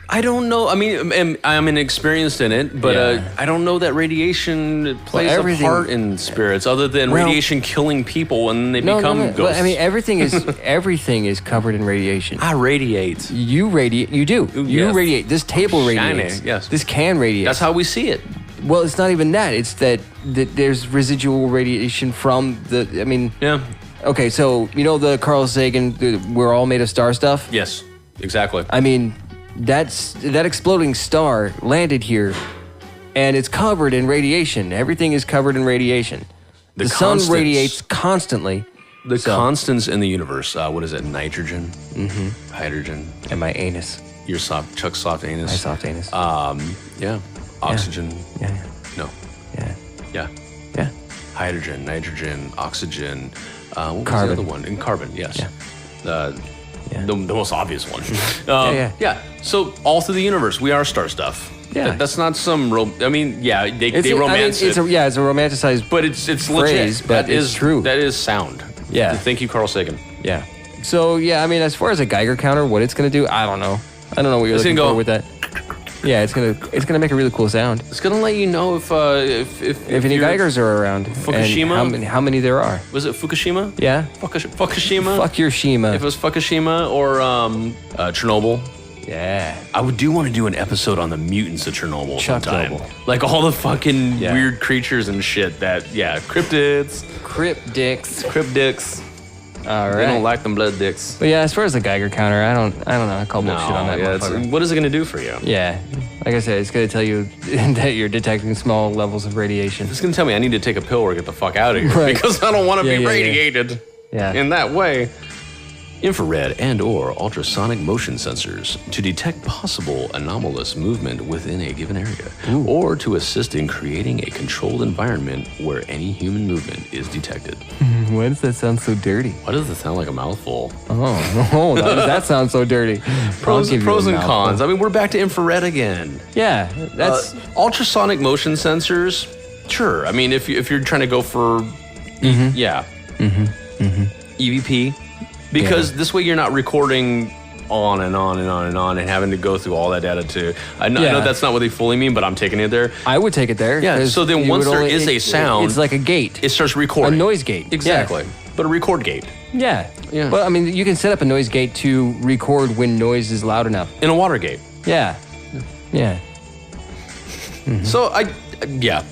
Speaker 3: I don't know. I mean, I'm inexperienced in it, but
Speaker 4: Yeah.
Speaker 3: I don't know that radiation plays a
Speaker 4: everything-
Speaker 3: part in spirits, other than
Speaker 4: Well-
Speaker 3: radiation killing people and they become
Speaker 4: no.
Speaker 3: ghosts.
Speaker 4: Well, I mean, everything is covered in radiation.
Speaker 3: I radiate.
Speaker 4: You radiate. You do. You
Speaker 3: Yes.
Speaker 4: radiate. This table
Speaker 3: Shiny,
Speaker 4: radiates.
Speaker 3: yes.
Speaker 4: This can radiate.
Speaker 3: That's how we see it.
Speaker 4: Well, it's not even that. It's that there's residual radiation from the. I mean.
Speaker 3: Yeah.
Speaker 4: Okay, so you know the Carl Sagan. We're all made of star stuff.
Speaker 3: Yes. Exactly.
Speaker 4: I mean, that exploding star landed here, and it's covered in radiation. Everything is covered in radiation. The sun
Speaker 3: constants.
Speaker 4: radiates constantly.
Speaker 3: The constants in the universe. What is it? Nitrogen. Hydrogen.
Speaker 4: And my anus,
Speaker 3: Your Chuck's soft anus.
Speaker 4: my soft anus.
Speaker 3: Yeah. Oxygen.
Speaker 4: yeah,
Speaker 3: No.
Speaker 4: yeah,
Speaker 3: Yeah.
Speaker 4: yeah.
Speaker 3: Hydrogen, nitrogen, oxygen. What was
Speaker 4: Carbon.
Speaker 3: the other one? And carbon, yes.
Speaker 4: Yeah.
Speaker 3: The most obvious one.
Speaker 4: Yeah.
Speaker 3: So all through the universe, we are star stuff.
Speaker 4: Yeah.
Speaker 3: That's not some. I mean, yeah, they romance
Speaker 4: it's
Speaker 3: it,
Speaker 4: a romanticized.
Speaker 3: but it's
Speaker 4: phrase,
Speaker 3: legit.
Speaker 4: but
Speaker 3: That
Speaker 4: it's
Speaker 3: is
Speaker 4: true.
Speaker 3: That is sound.
Speaker 4: Yeah.
Speaker 3: Thank you, Carl Sagan.
Speaker 4: Yeah. So, yeah, I mean, as far as a Geiger counter, what it's going to do, I don't know. I don't know what you're looking for with that. Yeah, it's gonna make a really cool sound.
Speaker 3: It's gonna let you know if
Speaker 4: any Geigers are around.
Speaker 3: Fukushima?
Speaker 4: And how many there are.
Speaker 3: Was it Fukushima?
Speaker 4: Yeah.
Speaker 3: Fukushima?
Speaker 4: Fuck your Shima.
Speaker 3: If it was Fukushima or Chernobyl.
Speaker 4: Yeah.
Speaker 3: I do want to do an episode on the mutants of Chernobyl sometime.
Speaker 4: Chernobyl.
Speaker 3: Like all the fucking weird creatures and shit cryptids. Cryptids.
Speaker 4: All right.
Speaker 3: They don't like them blood dicks.
Speaker 4: But yeah, as far as the Geiger counter, I don't know. I call bullshit on that motherfucker.
Speaker 3: What is it going to do for you?
Speaker 4: Yeah. Like I said, it's going to tell you that you're detecting small levels of radiation.
Speaker 3: It's going to tell me I need to take a pill or get the fuck out of here because I don't want to be radiated in that way. Infrared and or ultrasonic motion sensors to detect possible anomalous movement within a given area or to assist in creating a controlled environment where any human movement is detected.
Speaker 4: Why does that sound so dirty?
Speaker 3: Why does it sound like a mouthful?
Speaker 4: Oh, that sounds so dirty.
Speaker 3: Pros and cons. I mean, we're back to infrared again.
Speaker 4: Yeah, that's
Speaker 3: ultrasonic motion sensors. Sure. I mean, if you're trying to go for EVP. Because this way you're not recording on and on and on and on and having to go through all that data to... I know that's not what they fully mean, but I'm taking it there.
Speaker 4: I would take it there.
Speaker 3: Yeah, so then once there is a sound...
Speaker 4: It's like a gate.
Speaker 3: It starts recording.
Speaker 4: A noise gate.
Speaker 3: Exactly.
Speaker 4: Yeah.
Speaker 3: But a record gate.
Speaker 4: Yeah. But, I mean, you can set up a noise gate to record when noise is loud enough.
Speaker 3: In a water gate.
Speaker 4: Yeah. Yeah.
Speaker 3: Mm-hmm. So,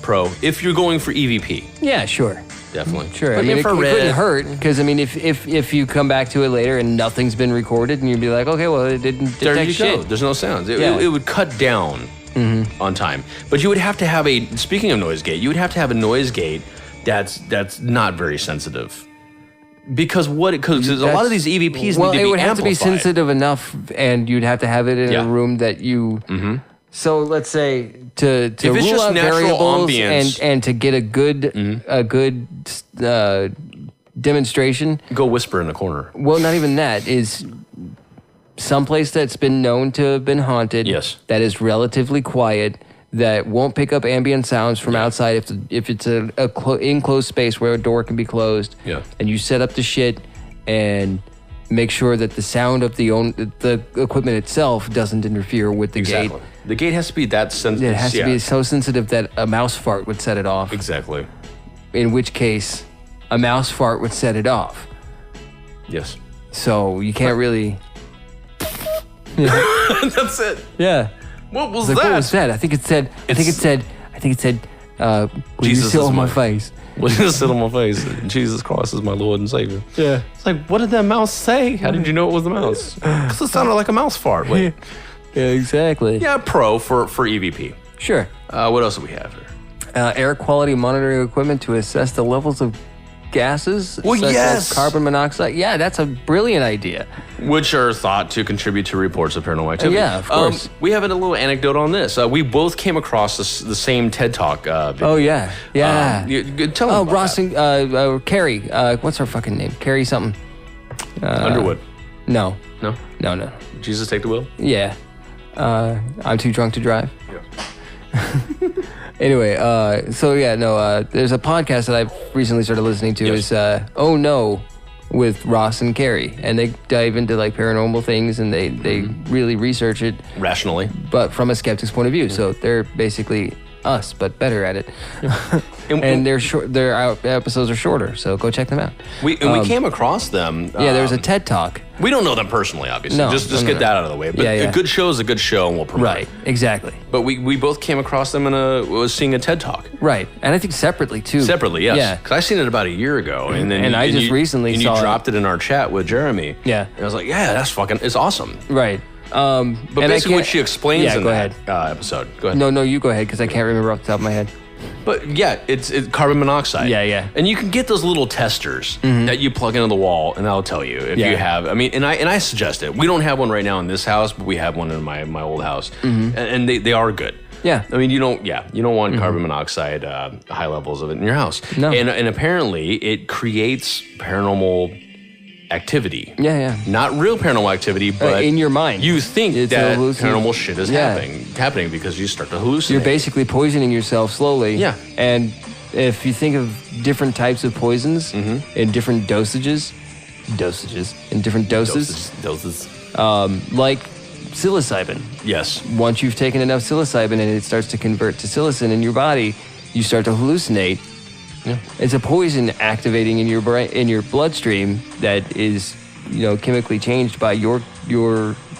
Speaker 3: pro. If you're going for EVP.
Speaker 4: Yeah, sure.
Speaker 3: Definitely.
Speaker 4: Sure.
Speaker 3: But
Speaker 4: I mean, it couldn't hurt because, I mean, if you come back to it later and nothing's been recorded and you'd be like, okay, well, it didn't detect
Speaker 3: there you
Speaker 4: shit.
Speaker 3: go. There's no sounds. It would cut down on time. But you would have to have speaking of noise gate, you would have to have a noise gate that's not very sensitive. Because a lot of these EVPs need to be amplified.
Speaker 4: Well, it would have to be sensitive enough and you'd have to have it in a room that you... So let's say to rule out variables and to get a good demonstration.
Speaker 3: Go whisper in the corner.
Speaker 4: Well, not even that. Is someplace that's been known to have been haunted.
Speaker 3: Yes.
Speaker 4: That is relatively quiet. That won't pick up ambient sounds from outside if it's a enclosed space where a door can be closed.
Speaker 3: Yeah.
Speaker 4: And you set up the shit and make sure that the sound of the equipment itself doesn't interfere with the gate.
Speaker 3: The gate has to be that sensitive.
Speaker 4: It has to be so sensitive that a mouse fart would set it off.
Speaker 3: Exactly.
Speaker 4: In which case, a mouse fart would set it off.
Speaker 3: Yes.
Speaker 4: So you can't really...
Speaker 3: That's it.
Speaker 4: Yeah.
Speaker 3: What was that?
Speaker 4: What was that? I think it said, will you sit on my face?
Speaker 3: Will you sit on my face? Jesus Christ is my Lord and Savior.
Speaker 4: Yeah.
Speaker 3: It's like, what did that mouse say? How did you know it was the mouse? Because it sounded like a mouse fart. Wait.
Speaker 4: Yeah, exactly.
Speaker 3: Yeah, pro for EVP.
Speaker 4: Sure.
Speaker 3: What else do we have here?
Speaker 4: Air quality monitoring equipment to assess the levels of gases such as carbon monoxide. Yeah, that's a brilliant idea.
Speaker 3: Which are thought to contribute to reports of paranormal activity.
Speaker 4: Yeah, of course.
Speaker 3: We have a little anecdote on this. We both came across the same TED Talk video.
Speaker 4: Oh, yeah. Yeah.
Speaker 3: Tell me about
Speaker 4: Ross
Speaker 3: that.
Speaker 4: and Carrie. What's her fucking name? Carrie something.
Speaker 3: Underwood.
Speaker 4: No.
Speaker 3: No?
Speaker 4: No.
Speaker 3: Jesus Take the Wheel?
Speaker 4: Yeah. I'm too drunk to drive.
Speaker 3: Yeah.
Speaker 4: Anyway, there's a podcast that I've recently started listening to.
Speaker 3: Yes.
Speaker 4: Is Oh No with Ross and Carrie, and they dive into like paranormal things and they really research it
Speaker 3: rationally,
Speaker 4: but from a skeptic's point of view. So they're basically us, but better at it. And their episodes are shorter, so go check them out.
Speaker 3: We came across them.
Speaker 4: There was a TED Talk.
Speaker 3: We don't know them personally, obviously.
Speaker 4: No,
Speaker 3: just get that out of the way. But a good show is a good show, and we'll promote
Speaker 4: Right, exactly.
Speaker 3: But we both came across them was seeing a TED Talk.
Speaker 4: Right, and I think separately too.
Speaker 3: Separately, yes.
Speaker 4: Yeah,
Speaker 3: because I seen it about a year ago, and then
Speaker 4: I just recently
Speaker 3: and
Speaker 4: saw
Speaker 3: you dropped it in our chat with Jeremy.
Speaker 4: Yeah,
Speaker 3: and I was like, it's awesome.
Speaker 4: Right.
Speaker 3: But basically, what she explains in that episode. Go ahead.
Speaker 4: No, you go ahead because I can't remember off the top of my head.
Speaker 3: But yeah, it's carbon monoxide.
Speaker 4: Yeah.
Speaker 3: And you can get those little testers that you plug into the wall, and that'll tell you if you have. I mean, and I suggest it. We don't have one right now in this house, but we have one in my old house, and they are good.
Speaker 4: Yeah.
Speaker 3: I mean, you don't want carbon monoxide, high levels of it in your house.
Speaker 4: No.
Speaker 3: And apparently it creates paranormal activity.
Speaker 4: Yeah.
Speaker 3: Not real paranormal activity, but
Speaker 4: in your mind.
Speaker 3: You think that paranormal shit is happening because you start to hallucinate.
Speaker 4: You're basically poisoning yourself slowly.
Speaker 3: Yeah.
Speaker 4: And if you think of different types of poisons in different dosages, dosages, in different doses.
Speaker 3: Doses.
Speaker 4: Like psilocybin.
Speaker 3: Yes.
Speaker 4: Once you've taken enough psilocybin and it starts to convert to psilocin in your body, you start to hallucinate.
Speaker 3: Yeah.
Speaker 4: It's a poison activating in your brain, in your bloodstream that is, chemically changed by your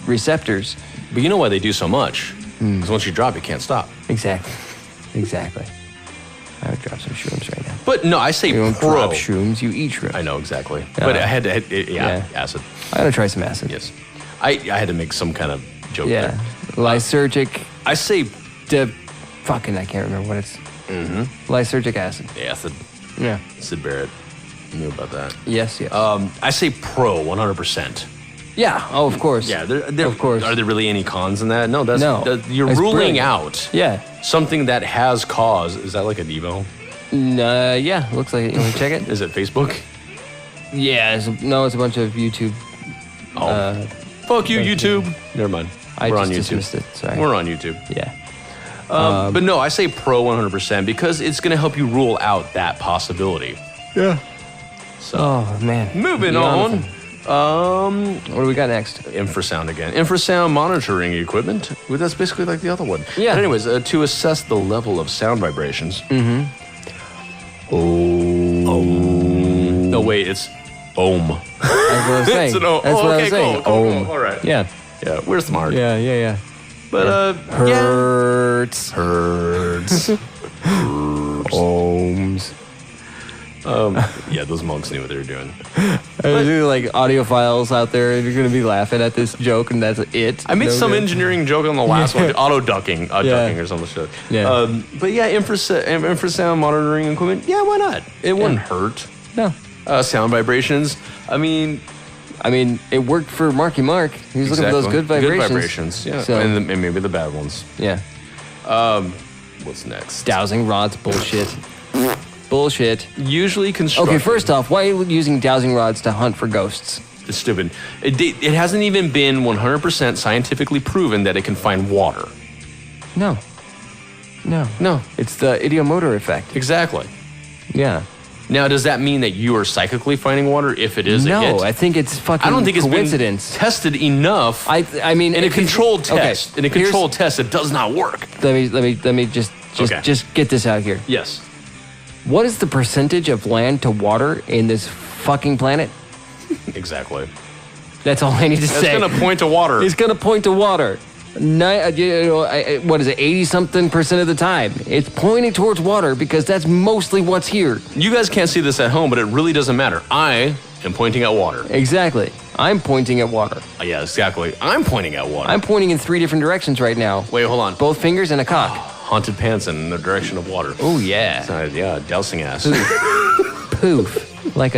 Speaker 4: receptors.
Speaker 3: But you know why they do so much? Because once you drop, you can't stop.
Speaker 4: Exactly. I would drop some shrooms right now.
Speaker 3: But no, I say
Speaker 4: You don't
Speaker 3: pro.
Speaker 4: drop shrooms, you eat shrooms.
Speaker 3: I know exactly. But I had to, acid.
Speaker 4: I gotta try some acid.
Speaker 3: Yes. I had to make some kind of joke
Speaker 4: Yeah.
Speaker 3: there.
Speaker 4: Lysergic.
Speaker 3: I say
Speaker 4: I can't remember what it's. Lysergic acid.
Speaker 3: acid.
Speaker 4: Yeah.
Speaker 3: Sid Barrett knew about that.
Speaker 4: Yes.
Speaker 3: I say pro 100%.
Speaker 4: Yeah. Oh, of course.
Speaker 3: Yeah,
Speaker 4: of course.
Speaker 3: Are there really any cons in that? No, you're
Speaker 4: It's
Speaker 3: ruling
Speaker 4: brilliant.
Speaker 3: out
Speaker 4: Yeah.
Speaker 3: something that has cause. Is that like a Devo?
Speaker 4: Yeah. Looks like it. You want to check it?
Speaker 3: Is it Facebook?
Speaker 4: Yeah. It's a bunch of YouTube.
Speaker 3: Fuck you, YouTube. Never mind.
Speaker 4: I
Speaker 3: We're
Speaker 4: just
Speaker 3: on YouTube.
Speaker 4: dismissed it. Sorry.
Speaker 3: We're on YouTube.
Speaker 4: Yeah.
Speaker 3: But no, I say pro 100% because it's going to help you rule out that possibility.
Speaker 4: Yeah.
Speaker 3: So
Speaker 4: Oh man.
Speaker 3: moving on.
Speaker 4: What do we got next?
Speaker 3: Infrasound again. Infrasound monitoring equipment. Well, that's basically like the other one.
Speaker 4: Yeah.
Speaker 3: But anyways, to assess the level of sound vibrations. No, wait, it's ohm.
Speaker 4: That's what I was saying.
Speaker 3: It's an ohm.
Speaker 4: That's what I was saying.
Speaker 3: Cool. All right.
Speaker 4: Yeah.
Speaker 3: Yeah, we're smart.
Speaker 4: Yeah.
Speaker 3: But,
Speaker 4: Hertz.
Speaker 3: Hertz.
Speaker 4: Ohms.
Speaker 3: Yeah, those monks knew what they were doing.
Speaker 4: There's like audiophiles out there, and you're gonna be laughing at this joke, and that's it.
Speaker 3: I made some
Speaker 4: good.
Speaker 3: engineering joke on the last one, auto ducking, ducking or some shit.
Speaker 4: Yeah.
Speaker 3: But yeah, infrasound monitoring equipment. Yeah, why not? It wouldn't hurt.
Speaker 4: No.
Speaker 3: Sound vibrations. I mean,
Speaker 4: it worked for Marky Mark. He was looking for those good vibrations.
Speaker 3: Good vibrations, yeah.
Speaker 4: So,
Speaker 3: And maybe the bad ones.
Speaker 4: yeah.
Speaker 3: What's next?
Speaker 4: Dowsing rods, bullshit. Bullshit.
Speaker 3: Usually constructed.
Speaker 4: Okay, first off, why are you using dowsing rods to hunt for ghosts?
Speaker 3: It's stupid. It hasn't even been 100% scientifically proven that it can find water.
Speaker 4: No. It's the idiomotor effect.
Speaker 3: Exactly.
Speaker 4: Yeah.
Speaker 3: Now, does that mean that you are psychically finding water if it is a hit?
Speaker 4: No, I think it's fucking
Speaker 3: I don't think it's
Speaker 4: coincidence.
Speaker 3: been tested enough.
Speaker 4: I mean,
Speaker 3: in a
Speaker 4: if you-
Speaker 3: controlled test.
Speaker 4: Okay,
Speaker 3: In a controlled test, it does not work.
Speaker 4: Let me just get this out here.
Speaker 3: Yes.
Speaker 4: What is the percentage of land to water in this fucking planet?
Speaker 3: Exactly.
Speaker 4: That's all I need to
Speaker 3: It's
Speaker 4: say.
Speaker 3: going to point to water.
Speaker 4: It's gonna point to water. What is it? 80-something% of the time, it's pointing towards water because that's mostly what's here.
Speaker 3: You guys can't see this at home, but it really doesn't matter. I am pointing at water.
Speaker 4: Exactly. I'm pointing at water.
Speaker 3: Yeah, exactly. I'm pointing at water.
Speaker 4: I'm pointing in 3 different directions right now.
Speaker 3: Wait, hold on.
Speaker 4: Both fingers and a cock.
Speaker 3: Haunted pants in the direction of water.
Speaker 4: Oh yeah.
Speaker 3: Yeah, dousing ass.
Speaker 4: Poof. Like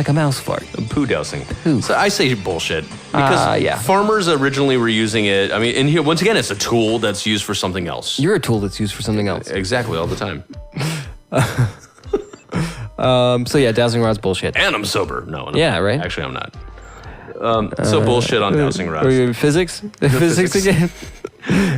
Speaker 4: a mouse fart.
Speaker 3: Poo dousing.
Speaker 4: Poo.
Speaker 3: So I say bullshit. Because
Speaker 4: yeah.
Speaker 3: farmers originally were using it. I mean, and here, once again, it's a tool that's used for something else.
Speaker 4: You're a tool that's used for something else.
Speaker 3: Exactly, all the time.
Speaker 4: So yeah, dowsing rod's bullshit.
Speaker 3: And I'm sober. No,
Speaker 4: Yeah, right?
Speaker 3: Actually, I'm not. So bullshit on dowsing rods.
Speaker 4: Are you physics? Physics again?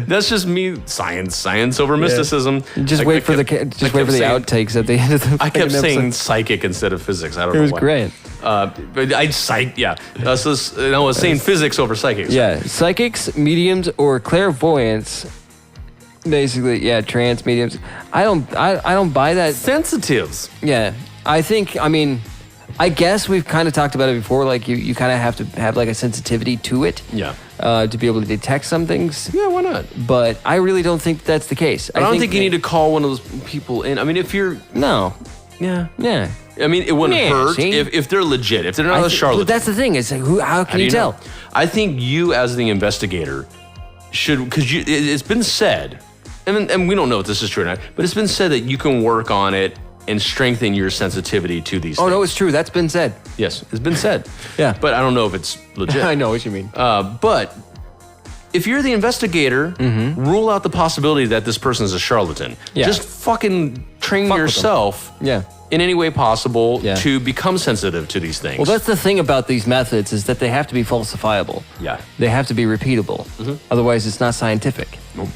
Speaker 3: That's just me. Science over mysticism.
Speaker 4: Just wait for the outtakes at the end of the.
Speaker 3: I kept
Speaker 4: fucking
Speaker 3: saying
Speaker 4: episode.
Speaker 3: psychic instead of physics. I don't
Speaker 4: It
Speaker 3: know
Speaker 4: was
Speaker 3: why.
Speaker 4: great.
Speaker 3: But I psych. Yeah. And I was saying physics over psychics.
Speaker 4: Yeah, psychics, mediums, or clairvoyants. Basically, yeah, trance mediums. I don't buy that.
Speaker 3: Sensitives.
Speaker 4: Yeah, I guess we've kind of talked about it before. Like you kind of have to have like a sensitivity to it.
Speaker 3: Yeah.
Speaker 4: To be able to detect some things.
Speaker 3: Yeah, why not?
Speaker 4: But I really don't think that's the case.
Speaker 3: I don't think you need to call one of those people in. I mean, if you're...
Speaker 4: No.
Speaker 3: Yeah.
Speaker 4: Yeah.
Speaker 3: I mean, it wouldn't
Speaker 4: Yeah,
Speaker 3: hurt
Speaker 4: see?
Speaker 3: if they're legit. If they're not a charlatan.
Speaker 4: But that's the thing. Is like, how can you tell?
Speaker 3: know? I think you, as the investigator, should... Because it's been said, and we don't know if this is true or not, but it's been said that you can work on it and strengthen your sensitivity to these things.
Speaker 4: Oh, no, it's true. That's been said.
Speaker 3: Yes, it's been said.
Speaker 4: Yeah.
Speaker 3: But I don't know if it's legit.
Speaker 4: I know what you mean.
Speaker 3: But if you're the investigator, rule out the possibility that this person is a charlatan.
Speaker 4: Yeah.
Speaker 3: Just fucking train
Speaker 4: Fuck with
Speaker 3: yourself
Speaker 4: Yeah.
Speaker 3: in any way possible
Speaker 4: Yeah.
Speaker 3: to become sensitive to these things.
Speaker 4: Well, that's the thing about these methods is that they have to be falsifiable.
Speaker 3: Yeah.
Speaker 4: They have to be repeatable. Otherwise, it's not scientific.
Speaker 3: Nope.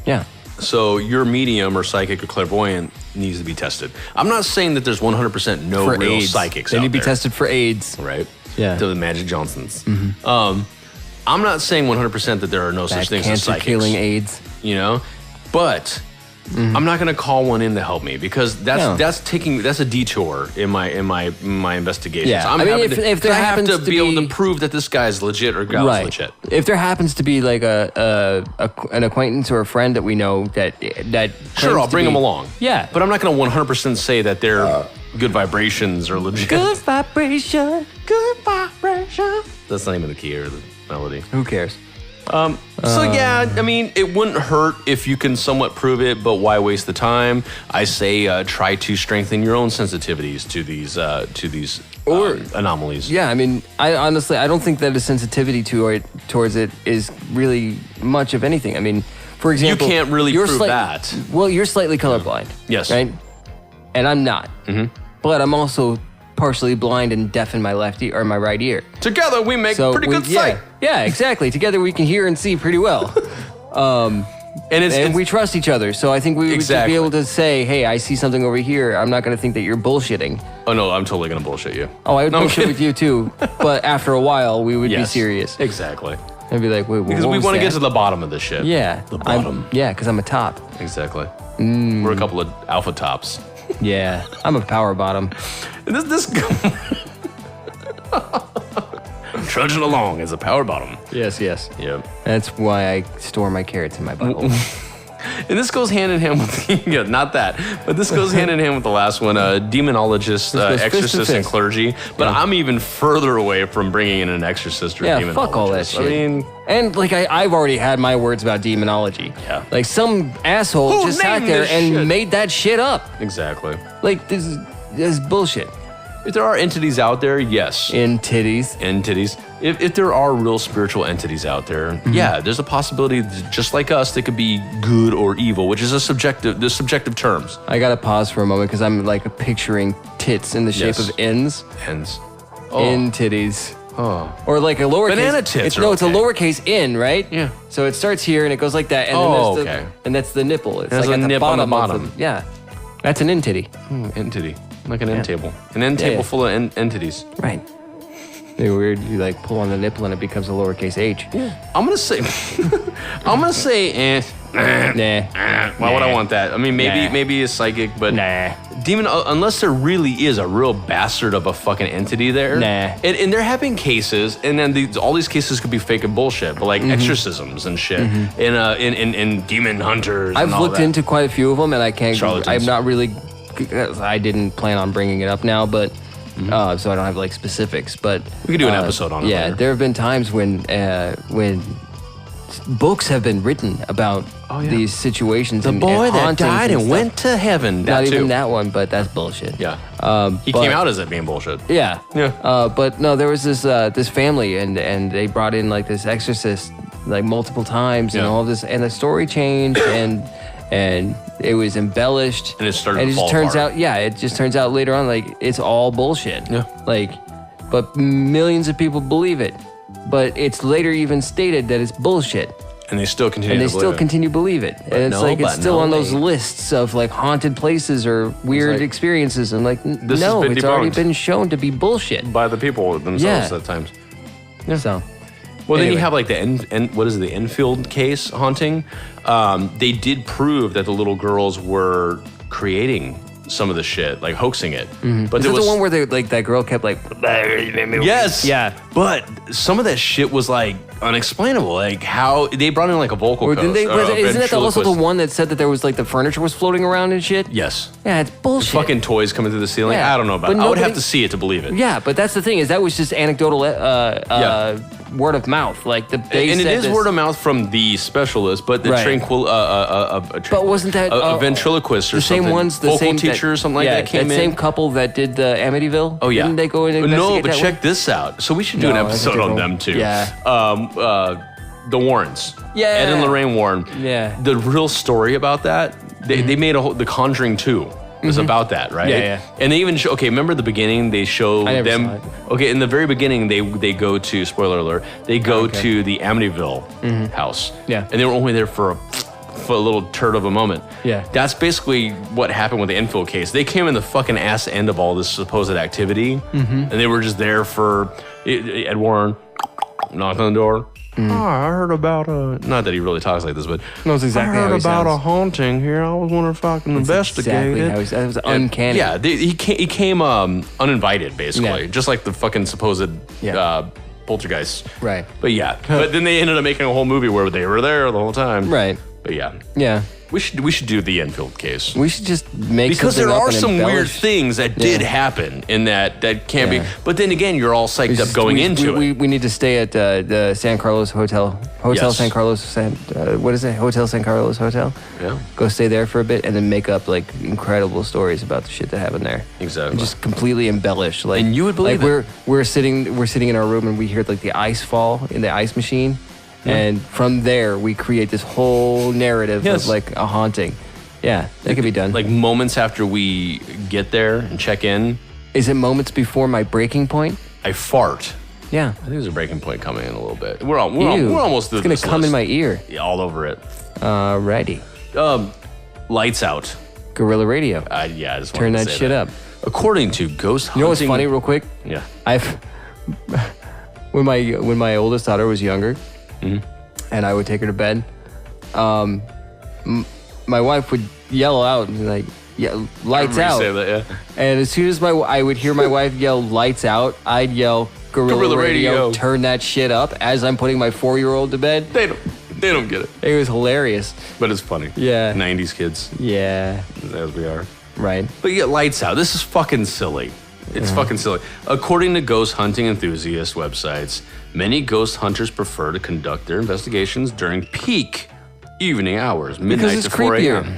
Speaker 4: Yeah.
Speaker 3: So your medium or psychic or clairvoyant needs to be tested. I'm not saying that there's 100% no
Speaker 4: For
Speaker 3: real
Speaker 4: AIDS.
Speaker 3: psychics
Speaker 4: They
Speaker 3: out
Speaker 4: need to be
Speaker 3: there.
Speaker 4: tested for AIDS.
Speaker 3: Right.
Speaker 4: Yeah.
Speaker 3: To the Magic Johnsons. I'm not saying 100% that there are no such things as psychics.
Speaker 4: Cancer-killing AIDS.
Speaker 3: You know? But I'm not going to call one in to help me because that's a detour in my investigations.
Speaker 4: Yeah.
Speaker 3: I'm
Speaker 4: I mean,
Speaker 3: having
Speaker 4: if there
Speaker 3: I have
Speaker 4: happens
Speaker 3: to
Speaker 4: to
Speaker 3: be able
Speaker 4: be-
Speaker 3: to prove that this guy's legit or gal's legit.
Speaker 4: If there happens to be like an acquaintance or a friend that we know that
Speaker 3: Sure, I'll bring them along.
Speaker 4: Yeah.
Speaker 3: But I'm not going to 100% say that they're good vibrations or legit.
Speaker 4: Good vibration. Good vibration.
Speaker 3: That's the name of the key or the melody.
Speaker 4: Who cares?
Speaker 3: So yeah, I mean, it wouldn't hurt if you can somewhat prove it, but why waste the time? I say try to strengthen your own sensitivities to these anomalies.
Speaker 4: Yeah, I mean, I honestly don't think that a sensitivity towards it is really much of anything. I mean, for example,
Speaker 3: can't really prove that.
Speaker 4: Well, you're slightly colorblind.
Speaker 3: Yes.
Speaker 4: Right? And I'm not. But I'm also partially blind and deaf in my left ear or my right ear.
Speaker 3: Together we make pretty good sight.
Speaker 4: Yeah, exactly. Together we can hear and see pretty well. And we trust each other. So I think we would just be able to say, hey, I see something over here. I'm not going to think that you're bullshitting.
Speaker 3: Oh, no, I'm totally going to bullshit you.
Speaker 4: Oh, I would bullshit with you too. But after a while, we would be serious.
Speaker 3: Exactly.
Speaker 4: I'd be like, wait,
Speaker 3: because we want to get to the bottom of this shit.
Speaker 4: Yeah.
Speaker 3: The bottom.
Speaker 4: Because I'm a top.
Speaker 3: Exactly. We're a couple of alpha tops.
Speaker 4: Yeah. I'm a power bottom.
Speaker 3: And this trudging along as a power bottom.
Speaker 4: Yes.
Speaker 3: Yep.
Speaker 4: That's why I store my carrots in my butthole.
Speaker 3: And this goes hand in hand with not that, but this goes hand in hand with the last one, demonologist, exorcist, and clergy. But I'm even further away from bringing in an exorcist or demonologist.
Speaker 4: Fuck all that shit.
Speaker 3: I mean,
Speaker 4: and like I've already had my words about demonology.
Speaker 3: Yeah.
Speaker 4: Like some asshole just sat there and made that shit up.
Speaker 3: Exactly.
Speaker 4: Like this is bullshit.
Speaker 3: If there are entities out there, yes.
Speaker 4: Entities.
Speaker 3: If there are real spiritual entities out there, yeah, there's a possibility, just like us, they could be good or evil, which is the subjective terms.
Speaker 4: I gotta pause for a moment because I'm like picturing tits in the shape of N's.
Speaker 3: Ends.
Speaker 4: In titties.
Speaker 3: Oh.
Speaker 4: Or like a lowercase.
Speaker 3: Banana tits.
Speaker 4: It's a lowercase N, right?
Speaker 3: Yeah.
Speaker 4: So it starts here and it goes like that, and then there's and that's the nipple. It's
Speaker 3: There's
Speaker 4: like
Speaker 3: a
Speaker 4: at the
Speaker 3: nip on the bottom.
Speaker 4: Yeah. That's an N titty.
Speaker 3: Entity. Like an end table. An end table full of entities.
Speaker 4: Right. Very weird. You like pull on the nipple and it becomes a lowercase h.
Speaker 3: Yeah. I'm gonna say, why would I want that? I mean, maybe a psychic, but demon. Unless there really is a real bastard of a fucking entity there. And there have been cases, and then all these cases could be fake and bullshit, but like exorcisms and shit, in demon hunters.
Speaker 4: I've looked into quite a few of them, and I can't.
Speaker 3: Charlatans.
Speaker 4: I'm not really. I didn't plan on bringing it up now, but so I don't have like specifics. But
Speaker 3: we could do an episode on it.
Speaker 4: Yeah,
Speaker 3: later.
Speaker 4: there have been times when books have been written about these situations.
Speaker 3: The boy that died and went to heaven.
Speaker 4: Not even that one, but that's bullshit.
Speaker 3: Yeah. He came out as it being bullshit.
Speaker 4: Yeah.
Speaker 3: Yeah.
Speaker 4: But no, there was this family, and they brought in like this exorcist like multiple times, and all of this, and the story changed, and it was embellished,
Speaker 3: and it started.
Speaker 4: And it
Speaker 3: to
Speaker 4: just
Speaker 3: fall
Speaker 4: turns
Speaker 3: apart.
Speaker 4: out, it just turns out later on like it's all bullshit.
Speaker 3: Yeah.
Speaker 4: Like, but millions of people believe it. But it's later even stated that it's bullshit.
Speaker 3: And they still continue
Speaker 4: to believe it. And it's like it's still on those lists of like haunted places or weird experiences. And like, no, it's already been shown to be bullshit.
Speaker 3: By the people themselves at times.
Speaker 4: Yeah. So.
Speaker 3: Well, then you have like the the Enfield case haunting. They did prove that the little girls were creating some of the shit, like hoaxing it. But
Speaker 4: Is it the one where they, like that girl kept like?
Speaker 3: Yes.
Speaker 4: Yeah.
Speaker 3: But some of that shit was like unexplainable. Like how they brought in like a vocal coach.
Speaker 4: Isn't that also the one that said that there was like the furniture was floating around and shit?
Speaker 3: Yes.
Speaker 4: Yeah, it's bullshit.
Speaker 3: Fucking toys coming through the ceiling.
Speaker 4: Yeah.
Speaker 3: I don't know about it. I would have to see it to believe it.
Speaker 4: Yeah, but that's the thing is that was just anecdotal word of mouth. Like and it
Speaker 3: is word of mouth from the specialist, but the
Speaker 4: but wasn't that
Speaker 3: a ventriloquist or
Speaker 4: the
Speaker 3: something?
Speaker 4: Same ones, the
Speaker 3: vocal
Speaker 4: same
Speaker 3: teacher or something like that came in.
Speaker 4: That same couple that did the Amityville.
Speaker 3: Oh yeah.
Speaker 4: Didn't they go in and investigate
Speaker 3: but
Speaker 4: that
Speaker 3: check
Speaker 4: one?
Speaker 3: this out. So we should do an episode on them too.
Speaker 4: Yeah.
Speaker 3: The Warrens.
Speaker 4: Yeah.
Speaker 3: Ed and Lorraine Warren.
Speaker 4: Yeah.
Speaker 3: The real story about that, they made The Conjuring 2. Was about that, right?
Speaker 4: Yeah.
Speaker 3: And they even show, remember the beginning? They show them.
Speaker 4: Saw it.
Speaker 3: Okay, in the very beginning, they go to, spoiler alert, they go to the Amityville house.
Speaker 4: Yeah.
Speaker 3: And they were only there for little turd of a moment.
Speaker 4: Yeah.
Speaker 3: That's basically what happened with the Enfield case. They came in the fucking ass end of all this supposed activity, and they were just there for Ed Warren knocked on the door. Oh, I heard about not that he really talks like this, but
Speaker 4: knows exactly
Speaker 3: I
Speaker 4: how
Speaker 3: heard
Speaker 4: he
Speaker 3: about
Speaker 4: sounds.
Speaker 3: a haunting here. I was wondering if I can investigate it.
Speaker 4: Exactly. That was uncanny.
Speaker 3: Yeah, he came uninvited, basically,
Speaker 4: Yeah.
Speaker 3: just like the fucking supposed poltergeist.
Speaker 4: Right.
Speaker 3: But yeah, but then they ended up making a whole movie where they were there the whole time.
Speaker 4: Right.
Speaker 3: But yeah,
Speaker 4: Yeah.
Speaker 3: we should do the Enfield case.
Speaker 4: We should just make
Speaker 3: Because
Speaker 4: something
Speaker 3: there
Speaker 4: up
Speaker 3: are
Speaker 4: and
Speaker 3: some weird
Speaker 4: embellish.
Speaker 3: things that did happen in that can't be.
Speaker 4: Yeah.
Speaker 3: But then again, you're all psyched up going into it.
Speaker 4: We need to stay at the San Carlos Hotel.
Speaker 3: Yes.
Speaker 4: San Carlos. What is it? Hotel San Carlos Hotel.
Speaker 3: Yeah.
Speaker 4: Go stay there for a bit and then make up like incredible stories about the shit that happened there.
Speaker 3: Exactly.
Speaker 4: And just completely embellish. Like,
Speaker 3: And you would believe
Speaker 4: like we're sitting in our room and we hear like the ice fall in the ice machine, and from there we create this whole narrative
Speaker 3: Yes.
Speaker 4: of like a haunting. Yeah, that could be done.
Speaker 3: Like moments after we get there and check in,
Speaker 4: is it moments before my breaking point?
Speaker 3: I fart.
Speaker 4: Yeah.
Speaker 3: I think there's a breaking point coming in a little bit. We're
Speaker 4: Ew.
Speaker 3: almost through
Speaker 4: It's gonna
Speaker 3: this
Speaker 4: come
Speaker 3: list.
Speaker 4: in my ear.
Speaker 3: Yeah, all over it.
Speaker 4: Alrighty.
Speaker 3: Lights out.
Speaker 4: Guerrilla radio.
Speaker 3: Yeah, I just
Speaker 4: Turn
Speaker 3: wanted to
Speaker 4: that
Speaker 3: say
Speaker 4: shit up.
Speaker 3: According to Ghost Hunting.
Speaker 4: You know what's funny, real quick?
Speaker 3: Yeah.
Speaker 4: When my oldest daughter was younger,
Speaker 3: Mm-hmm.
Speaker 4: and I would take her to bed, my wife would yell out and like, "Yeah, lights
Speaker 3: I remember you
Speaker 4: out!"
Speaker 3: say that, yeah.
Speaker 4: And as soon as I would hear my wife yell "lights out," I'd yell "Guerrilla radio!" Turn that shit up as I'm putting my 4-year-old to bed.
Speaker 3: They don't get it.
Speaker 4: It was hilarious.
Speaker 3: But it's funny.
Speaker 4: Yeah.
Speaker 3: 90s kids,
Speaker 4: Yeah.
Speaker 3: as we are.
Speaker 4: Right.
Speaker 3: But yeah, lights out. This is fucking silly. It's fucking silly. According to ghost hunting enthusiast websites, many ghost hunters prefer to conduct their investigations during peak evening hours, midnight
Speaker 4: Because it's
Speaker 3: to 4
Speaker 4: creepier.
Speaker 3: a.m.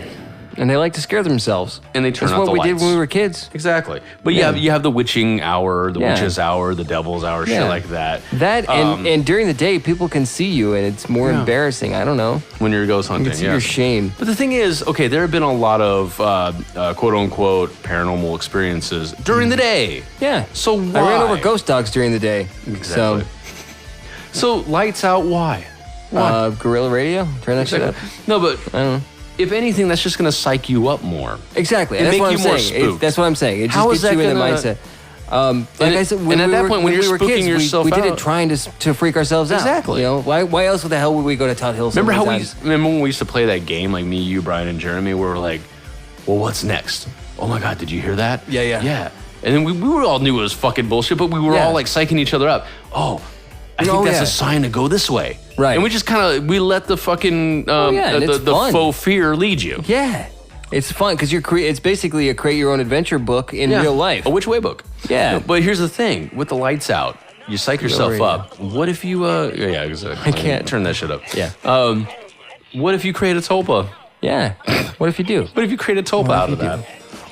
Speaker 4: And they like to scare themselves.
Speaker 3: And they turn
Speaker 4: That's
Speaker 3: out
Speaker 4: what
Speaker 3: the
Speaker 4: we
Speaker 3: lights.
Speaker 4: did when we were kids.
Speaker 3: Exactly. But
Speaker 4: Yeah.
Speaker 3: you have the witching hour, the
Speaker 4: Yeah.
Speaker 3: witch's hour, the devil's hour, shit
Speaker 4: Yeah.
Speaker 3: like that.
Speaker 4: That and during the day, people can see you, and it's more
Speaker 3: Yeah.
Speaker 4: embarrassing. I don't know.
Speaker 3: When you're ghost
Speaker 4: You
Speaker 3: hunting,
Speaker 4: can see
Speaker 3: yeah.
Speaker 4: your shame.
Speaker 3: But the thing is, okay, there have been a lot of quote unquote paranormal experiences during the day.
Speaker 4: Yeah.
Speaker 3: So
Speaker 4: I ran over
Speaker 3: why?
Speaker 4: ghost dogs during the day.
Speaker 3: Exactly. So lights out, why?
Speaker 4: So, guerrilla radio. Turn that shit up.
Speaker 3: No, but
Speaker 4: I don't know.
Speaker 3: if anything, that's just going to psych you up more.
Speaker 4: Exactly.
Speaker 3: And
Speaker 4: That's
Speaker 3: make
Speaker 4: what
Speaker 3: you
Speaker 4: I'm
Speaker 3: more
Speaker 4: saying.
Speaker 3: spooked.
Speaker 4: That's what I'm saying. It just
Speaker 3: How
Speaker 4: gets
Speaker 3: is that
Speaker 4: you in the
Speaker 3: gonna-
Speaker 4: mindset. Like
Speaker 3: And
Speaker 4: I said,
Speaker 3: at that point, when you're
Speaker 4: we were
Speaker 3: spooking
Speaker 4: kids,
Speaker 3: yourself
Speaker 4: we did
Speaker 3: out-
Speaker 4: it trying to freak ourselves out.
Speaker 3: Exactly.
Speaker 4: You know, why else the hell would we go to Todd Hill? so
Speaker 3: Remember
Speaker 4: many
Speaker 3: how
Speaker 4: times?
Speaker 3: remember when we used to play that game, like me, you, Brian, and Jeremy, where we're like, well, what's next? Oh my God, did you hear that?
Speaker 4: Yeah, yeah.
Speaker 3: Yeah. And then we were all knew it was fucking bullshit, but we were
Speaker 4: Yeah.
Speaker 3: all like psyching each other up. Oh, I think
Speaker 4: Oh,
Speaker 3: that's
Speaker 4: yeah.
Speaker 3: a sign to go this way.
Speaker 4: Right.
Speaker 3: And we just we let the fucking,
Speaker 4: yeah, and it's
Speaker 3: the
Speaker 4: fun.
Speaker 3: faux fear lead you.
Speaker 4: Yeah. It's fun because it's basically a create your own adventure book in
Speaker 3: Yeah.
Speaker 4: real life.
Speaker 3: A which way book.
Speaker 4: Yeah.
Speaker 3: But here's the thing, with the lights out, you psych yourself
Speaker 4: radio.
Speaker 3: up. What if you, yeah, exactly.
Speaker 4: I can't.
Speaker 3: Turn that shit up.
Speaker 4: Yeah.
Speaker 3: What if you create a tulpa?
Speaker 4: Yeah. What if you do?
Speaker 3: What if you create a tulpa out of that?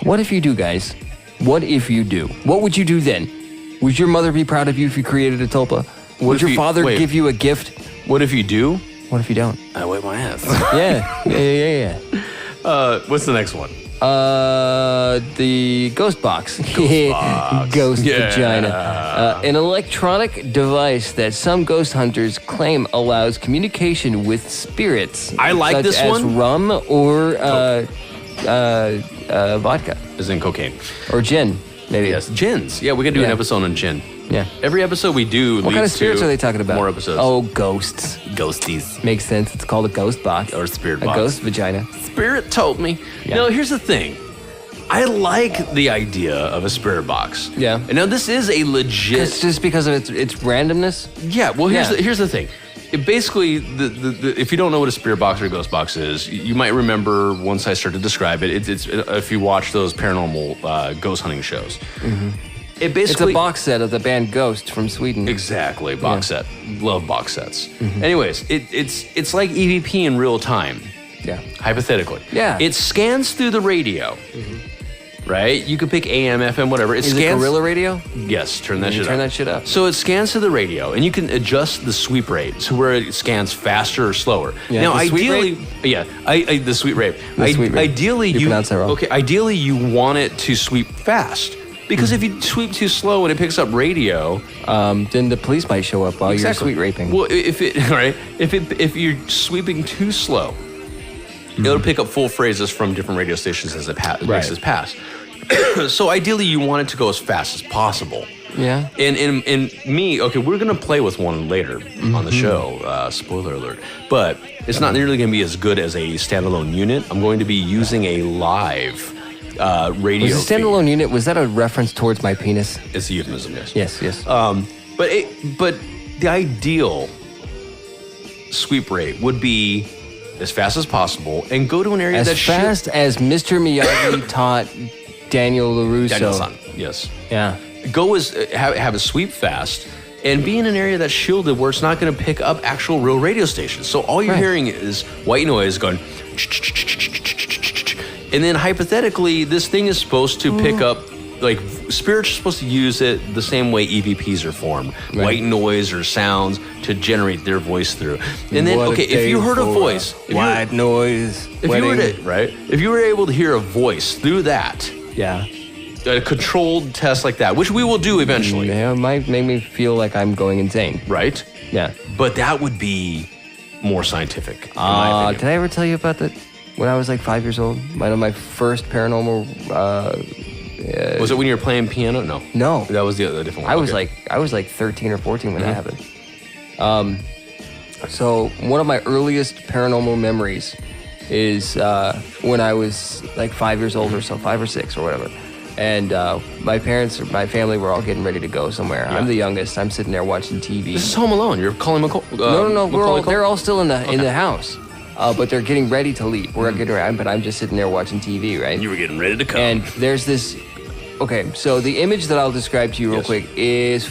Speaker 4: What if you do, guys? What if you do? What would you do then? Would your mother be proud of you if you created a tulpa? Would
Speaker 3: if
Speaker 4: your
Speaker 3: you-
Speaker 4: father
Speaker 3: wait.
Speaker 4: give you a gift?
Speaker 3: What if you do?
Speaker 4: What if you don't?
Speaker 3: I wipe my ass.
Speaker 4: Yeah.
Speaker 3: What's the next one?
Speaker 4: The ghost box.
Speaker 3: box.
Speaker 4: Ghost
Speaker 3: Yeah.
Speaker 4: vagina. An electronic device that some ghost hunters claim allows communication with spirits.
Speaker 3: I like
Speaker 4: such
Speaker 3: this
Speaker 4: as
Speaker 3: one.
Speaker 4: rum or vodka
Speaker 3: Is in cocaine.
Speaker 4: or gin, maybe.
Speaker 3: Yes, gins. Yeah, we could do an
Speaker 4: Yeah.
Speaker 3: episode on gin.
Speaker 4: Yeah.
Speaker 3: Every episode we do
Speaker 4: What kind of
Speaker 3: leads
Speaker 4: spirits
Speaker 3: to
Speaker 4: are they talking about?
Speaker 3: More episodes.
Speaker 4: Oh, ghosts.
Speaker 3: Ghosties.
Speaker 4: Makes sense. It's called a ghost box.
Speaker 3: Or spirit
Speaker 4: a
Speaker 3: box.
Speaker 4: ghost vagina.
Speaker 3: Spirit told me.
Speaker 4: Yeah.
Speaker 3: No, here's the thing. I like the idea of a spirit box.
Speaker 4: Yeah.
Speaker 3: And now this is a legit.
Speaker 4: It's just because of its randomness.
Speaker 3: Yeah. Well, here's
Speaker 4: Yeah.
Speaker 3: here's the thing. It basically, if you don't know what a spirit box or a ghost box is, you might remember once I start to describe it. It's if you watch those paranormal ghost hunting shows. It
Speaker 4: It's
Speaker 3: basically
Speaker 4: a box set of the band Ghost from Sweden.
Speaker 3: Exactly, box
Speaker 4: Yeah.
Speaker 3: set. Love box sets. Anyways, it's like EVP in real time,
Speaker 4: Yeah.
Speaker 3: hypothetically.
Speaker 4: Yeah.
Speaker 3: It scans through the radio, right? You could pick AM, FM, whatever. It
Speaker 4: Is it
Speaker 3: scans.
Speaker 4: Guerrilla Radio?
Speaker 3: Yes, turn that shit up.
Speaker 4: Turn that shit up.
Speaker 3: So it scans to the radio, and you can adjust the sweep rate to where it scans faster or slower.
Speaker 4: Yeah,
Speaker 3: now,
Speaker 4: the sweep
Speaker 3: ideally,
Speaker 4: rate?
Speaker 3: yeah, the sweep rate.
Speaker 4: The sweep rate.
Speaker 3: Ideally,
Speaker 4: You pronounced that wrong.
Speaker 3: Okay, ideally you want it to sweep fast. Because if you sweep too slow and it picks up radio,
Speaker 4: Then the police might show up while you're sweet raping.
Speaker 3: Well, if you're sweeping too slow, It'll pick up full phrases from different radio stations as it mixes past. So ideally, you want it to go as fast as possible.
Speaker 4: Yeah.
Speaker 3: And me, okay, we're going to play with one later on the show, spoiler alert, but it's not nearly going to be as good as a standalone unit. I'm going to be using a live radio
Speaker 4: Was a standalone unit, was that a reference towards my penis?
Speaker 3: It's a euphemism, yes.
Speaker 4: Yes.
Speaker 3: But the ideal sweep rate would be as fast as possible and go to an area
Speaker 4: As
Speaker 3: that's
Speaker 4: fast as Mr. Miyagi taught Daniel LaRusso.
Speaker 3: Daniel-san, yes.
Speaker 4: Yeah.
Speaker 3: Go as have a sweep fast and be in an area that's shielded where it's not going to pick up actual real radio stations. So all you're hearing is white noise going, and then hypothetically, this thing is supposed to pick up, like, spirits are supposed to use it the same way EVPs are formed, white noise or sounds to generate their voice through. And then, if you heard a voice,
Speaker 4: white noise,
Speaker 3: if you were able to hear a voice through that, a controlled test like that, which we will do eventually.
Speaker 4: Yeah, it might make me feel like I'm going insane.
Speaker 3: Right?
Speaker 4: Yeah.
Speaker 3: But that would be more scientific, in my opinion.
Speaker 4: Did I ever tell you about that? When I was like 5 years old, my first paranormal.
Speaker 3: Was it when you were playing piano?
Speaker 4: No.
Speaker 3: That was the different one.
Speaker 4: I was like 13 or 14 when that happened. So one of my earliest paranormal memories is when I was like 5 years old or so, 5 or 6 or whatever. And my parents or my family were all getting ready to go somewhere. I'm the youngest. I'm sitting there watching TV.
Speaker 3: This is Home Alone. You're calling McCall.
Speaker 4: No. They're all still in the house. But they're getting ready to leave. We're getting around, but I'm just sitting there watching TV, right?
Speaker 3: You were getting ready to come.
Speaker 4: And there's this. Okay, so the image that I'll describe to you real quick is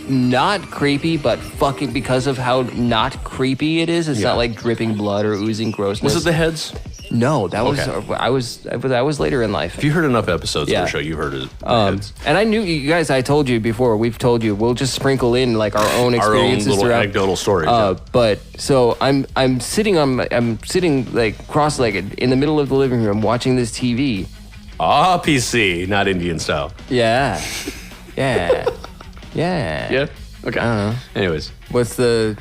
Speaker 4: not creepy, but fucking because of how not creepy it is. It's not like dripping blood or oozing grossness.
Speaker 3: Was it the heads?
Speaker 4: No, that was I was later in life.
Speaker 3: If you heard enough episodes of the show, you heard it. Heads.
Speaker 4: And I knew you guys. I told you before. We've told you. We'll just sprinkle in like our own experiences,
Speaker 3: our own little
Speaker 4: throughout.
Speaker 3: anecdotal stories.
Speaker 4: But so I'm sitting like cross-legged in the middle of the living room watching this TV.
Speaker 3: PC, not Indian style.
Speaker 4: Yeah.
Speaker 3: Yeah. Okay.
Speaker 4: I don't know.
Speaker 3: Anyways,
Speaker 4: What's the?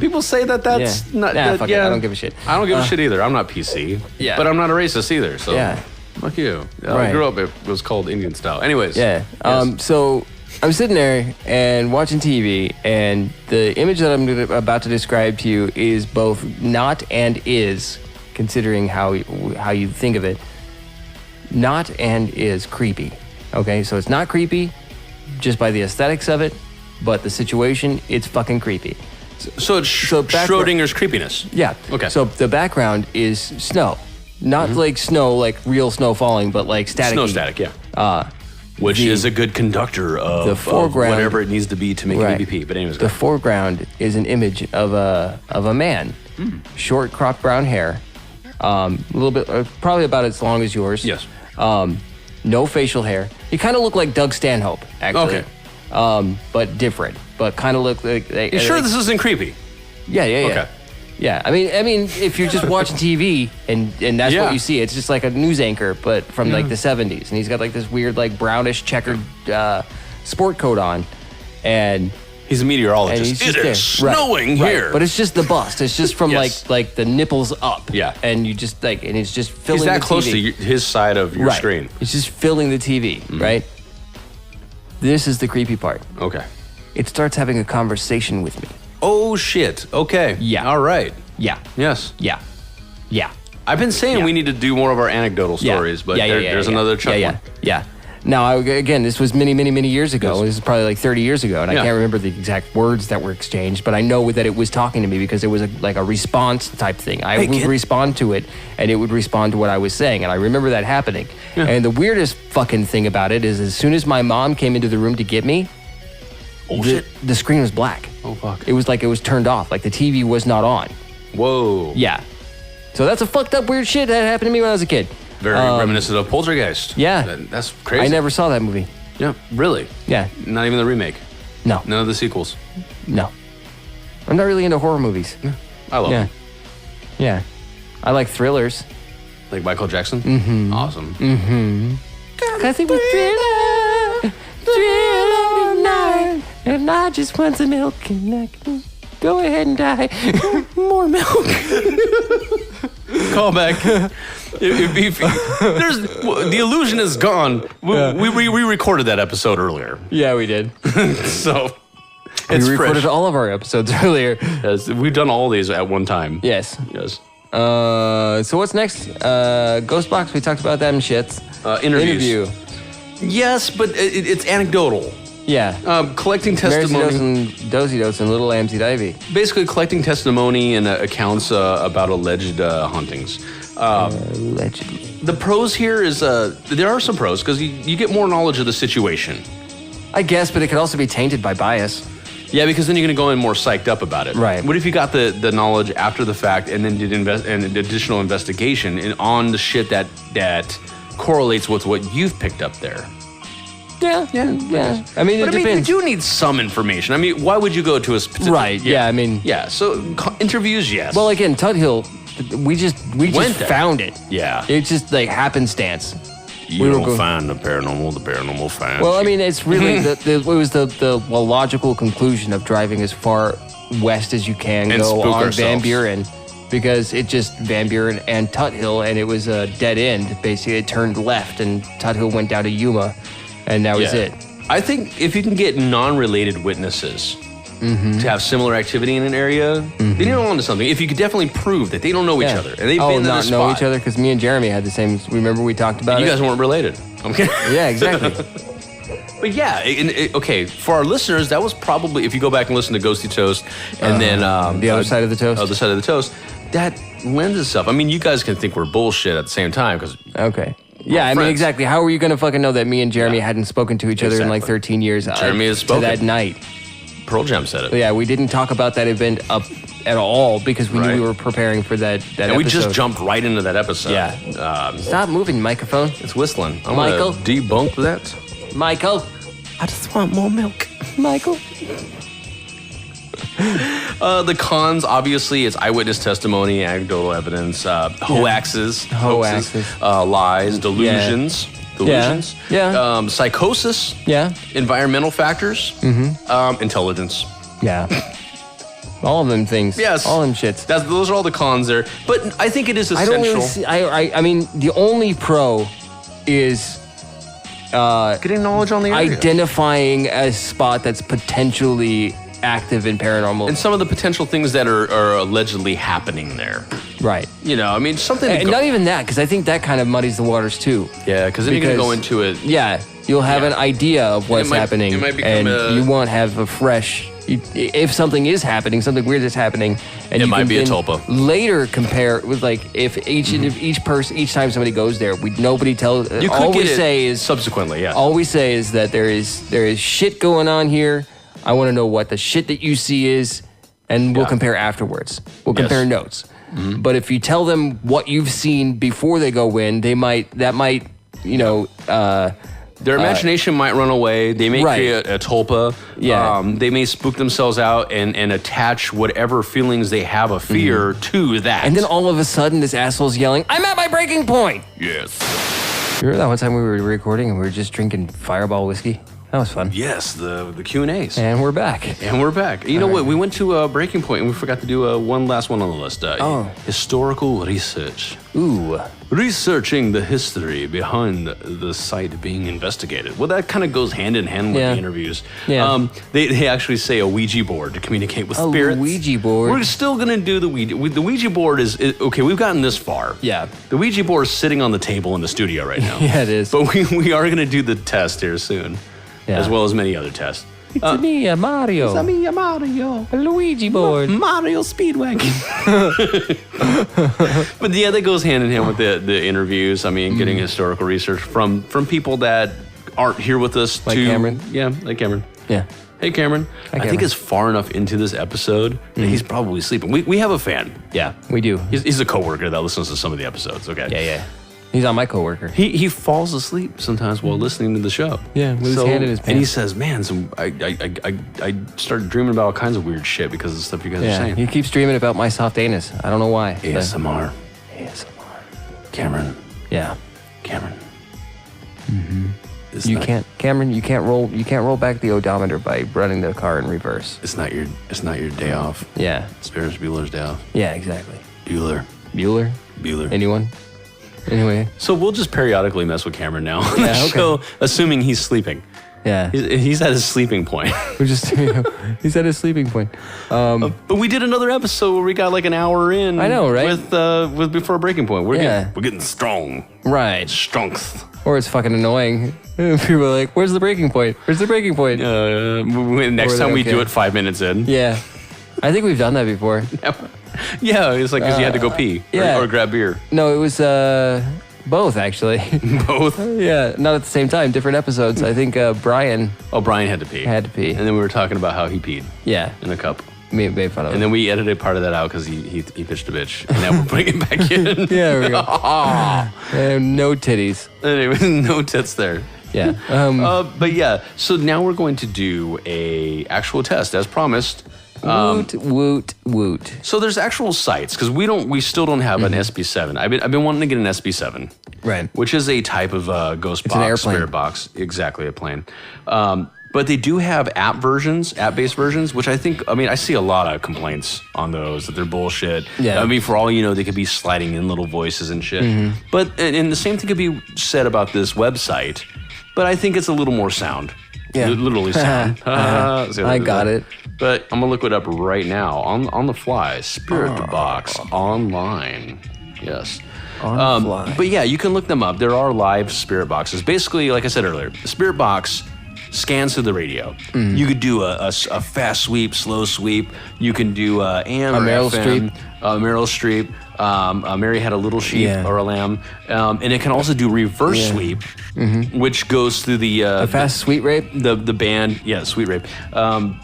Speaker 3: people say that's not.
Speaker 4: Fuck it. I don't give a shit.
Speaker 3: I don't give a shit either. I'm not PC.
Speaker 4: Yeah.
Speaker 3: But I'm not a racist either. So fuck you. I grew up. It was called Indian style. Anyways.
Speaker 4: Yeah.
Speaker 3: Yes.
Speaker 4: So I'm sitting there and watching TV, and the image that I'm about to describe to you is both not and is, considering how you think of it. Not and is creepy. Okay, so it's not creepy just by the aesthetics of it, but the situation, it's fucking creepy.
Speaker 3: So it's Schrodinger's creepiness.
Speaker 4: Yeah.
Speaker 3: Okay.
Speaker 4: So the background is snow. Not like snow, like real snow falling, but like static.
Speaker 3: Snow static, yeah. Which is a good conductor of,
Speaker 4: the foreground,
Speaker 3: of whatever it needs to be to make an EVP. But anyways,
Speaker 4: the foreground is an image of a man, short cropped brown hair, a little bit, probably about as long as yours.
Speaker 3: Yes.
Speaker 4: No facial hair. He kind of looked like Doug Stanhope, actually.
Speaker 3: Okay.
Speaker 4: But different. But kind of looked like.
Speaker 3: You sure this isn't creepy?
Speaker 4: Yeah.
Speaker 3: Okay.
Speaker 4: Yeah, I mean, if you're just watching TV and that's what you see, it's just like a news anchor, but from like the 70s, and he's got like this weird like brownish checkered sport coat on, and
Speaker 3: he's a meteorologist.
Speaker 4: It
Speaker 3: is snowing here,
Speaker 4: but it's just the bust. It's just from like the nipples up.
Speaker 3: Yeah,
Speaker 4: and you just like, and it's just filling.
Speaker 3: He's that
Speaker 4: the
Speaker 3: close
Speaker 4: TV.
Speaker 3: to his side of your screen.
Speaker 4: It's just filling the TV, right? This is the creepy part.
Speaker 3: Okay.
Speaker 4: It starts having a conversation with me.
Speaker 3: Oh shit. Okay.
Speaker 4: Yeah.
Speaker 3: All right.
Speaker 4: Yeah.
Speaker 3: Yes.
Speaker 4: Yeah. Yeah.
Speaker 3: I've been saying we need to do more of our anecdotal stories, but there's another chunk one.
Speaker 4: Yeah. Now, again, this was many, many, many years ago.
Speaker 3: Yes.
Speaker 4: This is probably like 30 years ago, and I can't remember the exact words that were exchanged, but I know that it was talking to me because it was like a response type thing. I would respond to it, and it would respond to what I was saying, and I remember that happening. Yeah. And the weirdest fucking thing about it is as soon as my mom came into the room to get me, the screen was black.
Speaker 3: Oh, fuck.
Speaker 4: It was like it was turned off, like the TV was not on.
Speaker 3: Whoa.
Speaker 4: Yeah. So that's a fucked up weird shit that happened to me when I was a kid.
Speaker 3: Very reminiscent of Poltergeist.
Speaker 4: Yeah.
Speaker 3: That's crazy.
Speaker 4: I never saw that movie.
Speaker 3: Yeah, really?
Speaker 4: Yeah.
Speaker 3: Not even the remake?
Speaker 4: No.
Speaker 3: None of the sequels?
Speaker 4: No. I'm not really into horror movies.
Speaker 3: Yeah. I love them.
Speaker 4: Yeah. I like thrillers.
Speaker 3: Like Michael Jackson?
Speaker 4: Mm-hmm.
Speaker 3: Awesome.
Speaker 4: Mm-hmm. I think we're thriller night, and I just want some milk, and I can go ahead and die. More milk.
Speaker 3: Call back. The illusion is gone. We recorded that episode earlier.
Speaker 4: Yeah, we did.
Speaker 3: So
Speaker 4: We recorded all of our episodes earlier.
Speaker 3: Yes, we've done all these at one time.
Speaker 4: Yes.
Speaker 3: Yes.
Speaker 4: So what's next? Ghostbox, we talked about that and shits.
Speaker 3: Interview. Yes, but it's anecdotal.
Speaker 4: Yeah.
Speaker 3: Collecting testimony.
Speaker 4: Dozy Dose and Little Amsy Ivy.
Speaker 3: Basically collecting testimony and accounts about alleged hauntings.
Speaker 4: Allegedly.
Speaker 3: The pros here is, there are some pros because you get more knowledge of the situation.
Speaker 4: I guess, but it could also be tainted by bias.
Speaker 3: Yeah, because then you're going to go in more psyched up about it.
Speaker 4: Right.
Speaker 3: What if you got the knowledge after the fact and then did an additional investigation on the shit that correlates with what you've picked up there?
Speaker 4: Yeah. I mean, it depends.
Speaker 3: You do need some information. I mean, why would you go to a specific...
Speaker 4: Right, yeah, I mean...
Speaker 3: Yeah, so interviews, yes.
Speaker 4: Well, again, Tut Hill, we just found it.
Speaker 3: Yeah.
Speaker 4: It's just like happenstance.
Speaker 3: You don't find the paranormal finds.
Speaker 4: Well, I mean, it's really it was the logical conclusion of driving as far west as you can
Speaker 3: And
Speaker 4: go
Speaker 3: spook
Speaker 4: on
Speaker 3: ourselves.
Speaker 4: Van Buren, because it just Van Buren and Tut Hill, and it was a dead end. Basically, it turned left, and Tut Hill went down to Yuma, and that was it.
Speaker 3: I think if you can get non-related witnesses to have similar activity in an area, then you're onto something. If you could definitely prove that they don't know each other and they've been to
Speaker 4: not
Speaker 3: the spot.
Speaker 4: know each other, because me and Jeremy had the same. Remember we talked about
Speaker 3: You
Speaker 4: it.
Speaker 3: guys weren't related. I'm kidding.
Speaker 4: Yeah, exactly.
Speaker 3: But yeah, okay, for our listeners, that was probably, if you go back and listen to Ghosty Toast and then...
Speaker 4: the other side of the toast.
Speaker 3: Other side of the toast, that lends itself. I mean, you guys can think we're bullshit at the same time because...
Speaker 4: Okay. Yeah, I mean,
Speaker 3: friends.
Speaker 4: exactly. How were you going to fucking know that me and Jeremy hadn't spoken to each other in like
Speaker 3: Exactly.
Speaker 4: 13 years?
Speaker 3: Jeremy has spoken.
Speaker 4: To that night.
Speaker 3: Pearl Jam said it.
Speaker 4: But yeah, we didn't talk about that event up at all because we knew
Speaker 3: Right.
Speaker 4: we were preparing for that
Speaker 3: And
Speaker 4: episode.
Speaker 3: we just jumped right into that episode.
Speaker 4: Yeah. Stop moving, microphone.
Speaker 3: It's whistling. I'm
Speaker 4: Michael?
Speaker 3: gonna debunk that.
Speaker 4: Michael.
Speaker 3: I just want more milk.
Speaker 4: Michael.
Speaker 3: The cons, obviously, it's eyewitness testimony, anecdotal evidence, hoaxes, lies, delusions. Delusions.
Speaker 4: Yeah.
Speaker 3: Psychosis.
Speaker 4: Yeah.
Speaker 3: Environmental factors. Intelligence.
Speaker 4: Yeah. All of them things.
Speaker 3: Yes.
Speaker 4: All them shits.
Speaker 3: Those are all the cons there. But I think it is
Speaker 4: I
Speaker 3: essential.
Speaker 4: don't really see, I mean, the only pro is
Speaker 3: getting knowledge on the area.
Speaker 4: identifying a spot that's potentially active in paranormal.
Speaker 3: And some of the potential things that are allegedly happening there.
Speaker 4: Right.
Speaker 3: You know, I mean, something to
Speaker 4: And
Speaker 3: go...
Speaker 4: not even that, because I think that kind of muddies the waters too.
Speaker 3: Yeah, because then you're going to go into it...
Speaker 4: Yeah, you'll have an idea of what's happening,
Speaker 3: it might become
Speaker 4: and you won't have a fresh... If something is happening, something weird is happening, and
Speaker 3: It
Speaker 4: you
Speaker 3: might
Speaker 4: can
Speaker 3: be a
Speaker 4: then
Speaker 3: tulpa.
Speaker 4: later compare with like if each person each time somebody goes there, nobody tells.
Speaker 3: You could
Speaker 4: all we
Speaker 3: get it
Speaker 4: say is
Speaker 3: subsequently, yeah.
Speaker 4: all we say is that there is shit going on here. I want to know what the shit that you see is, and we'll compare afterwards. We'll
Speaker 3: Yes.
Speaker 4: compare notes. But if you tell them what you've seen before they go in, that might
Speaker 3: Their imagination might run away. They may
Speaker 4: Right.
Speaker 3: create a tulpa.
Speaker 4: Yeah.
Speaker 3: They may spook themselves out and attach whatever feelings they have of fear to that.
Speaker 4: and then all of a sudden this asshole's yelling, "I'm at my breaking point."
Speaker 3: yes.
Speaker 4: Remember that one time we were recording and we were just drinking Fireball whiskey? That was fun.
Speaker 3: Yes, the Q&As.
Speaker 4: And we're back.
Speaker 3: And we're back. You know what? We went to a breaking point and we forgot to do one last one on the list. Historical research.
Speaker 4: Ooh.
Speaker 3: Researching the history behind the site being investigated. Well, that kind of goes hand in hand with
Speaker 4: Yeah.
Speaker 3: the interviews.
Speaker 4: Yeah.
Speaker 3: They actually say a Ouija board to communicate with
Speaker 4: A
Speaker 3: spirits.
Speaker 4: Ouija board?
Speaker 3: We're still going to do the Ouija. The Ouija board is, okay, we've gotten this far.
Speaker 4: Yeah.
Speaker 3: The Ouija board is sitting on the table in the studio right now.
Speaker 4: Yeah, it is.
Speaker 3: But we are going to do the test here soon,
Speaker 4: Yeah.
Speaker 3: as well as many other tests.
Speaker 4: It's me, Mario.
Speaker 3: me, Mario.
Speaker 4: A Luigi board.
Speaker 3: Mario Speedwagon. But yeah, that goes hand in hand with the interviews. I mean, getting historical research from people that aren't here with us.
Speaker 4: Like Cameron?
Speaker 3: Yeah, like Cameron.
Speaker 4: Yeah.
Speaker 3: Hey, Cameron. I think
Speaker 4: Cameron.
Speaker 3: it's far enough into this episode that he's probably sleeping. We have a fan.
Speaker 4: Yeah, we do.
Speaker 3: He's a coworker that listens to some of the episodes. Okay.
Speaker 4: Yeah. He's on my coworker.
Speaker 3: He falls asleep sometimes while listening to the show.
Speaker 4: Yeah, with his hand in his
Speaker 3: And he
Speaker 4: pants.
Speaker 3: says, "Man, I started dreaming about all kinds of weird shit because of the stuff you guys are
Speaker 4: Yeah,
Speaker 3: saying."
Speaker 4: he keeps dreaming about my soft anus. I don't know why. but-
Speaker 3: ASMR.
Speaker 4: ASMR.
Speaker 3: Cameron.
Speaker 4: Yeah.
Speaker 3: Cameron.
Speaker 4: You can't, Cameron. You can't roll back the odometer by running the car in reverse.
Speaker 3: It's not your day off.
Speaker 4: Yeah.
Speaker 3: It's Ferris Bueller's day off.
Speaker 4: Yeah. Exactly.
Speaker 3: Bueller.
Speaker 4: Bueller.
Speaker 3: Bueller.
Speaker 4: Anyone? Anyway.
Speaker 3: So we'll just periodically mess with Cameron now on
Speaker 4: Yeah,
Speaker 3: the
Speaker 4: okay.
Speaker 3: show, assuming he's sleeping.
Speaker 4: Yeah.
Speaker 3: He's at his sleeping point.
Speaker 4: We're just, he's at his sleeping point.
Speaker 3: But we did another episode where we got like an hour in.
Speaker 4: I know, right?
Speaker 3: With before breaking point. We're
Speaker 4: Yeah.
Speaker 3: getting strong.
Speaker 4: Right.
Speaker 3: Strength.
Speaker 4: Or it's fucking annoying. People are like, where's the breaking point? Where's the breaking point?
Speaker 3: Next
Speaker 4: Or
Speaker 3: time
Speaker 4: they
Speaker 3: we
Speaker 4: don't
Speaker 3: do
Speaker 4: care.
Speaker 3: it 5 minutes in.
Speaker 4: Yeah. I think we've done that before.
Speaker 3: Yeah, it's like because you had to go pee
Speaker 4: yeah.
Speaker 3: or grab beer.
Speaker 4: No, it was both, actually.
Speaker 3: Both.
Speaker 4: Yeah, not at the same time. Different episodes. I think Brian
Speaker 3: Oh, Brian had to pee.
Speaker 4: had to pee.
Speaker 3: And then we were talking about how he peed
Speaker 4: Yeah.
Speaker 3: in a cup.
Speaker 4: Made fun of
Speaker 3: And
Speaker 4: him.
Speaker 3: then we edited part of that out because he pitched a bitch. And now we're putting it back in.
Speaker 4: Yeah, there we go. No titties.
Speaker 3: Anyway, no tits there.
Speaker 4: Yeah.
Speaker 3: But yeah, so now we're going to do a actual test as promised.
Speaker 4: Woot.
Speaker 3: So there's actual sites because we still don't have an SB7. I've been wanting to get an SB7,
Speaker 4: Right.
Speaker 3: which is a type of ghost
Speaker 4: an
Speaker 3: box,
Speaker 4: airplane.
Speaker 3: spirit box, exactly a plane. But they do have app-based versions, which I see a lot of complaints on those that they're bullshit.
Speaker 4: Yeah.
Speaker 3: I mean, for all you know, they could be sliding in little voices and shit. But and the same thing could be said about this website. But I think it's a little more sound.
Speaker 4: Yeah.
Speaker 3: Literally sound.
Speaker 4: I got it.
Speaker 3: But I'm gonna look it up right now on the fly. Spirit Box online. Yes.
Speaker 4: On the fly.
Speaker 3: But yeah, you can look them up. There are live spirit boxes. Basically, like I said earlier, the spirit box scans through the radio. You could do a fast sweep, slow sweep. You can do AM or
Speaker 4: Meryl
Speaker 3: FM. Meryl Streep. Mary had a little sheep
Speaker 4: Yeah.
Speaker 3: or a lamb. And it can also do reverse sweep, which goes through the
Speaker 4: Fast sweet rape?
Speaker 3: the band, sweet rape,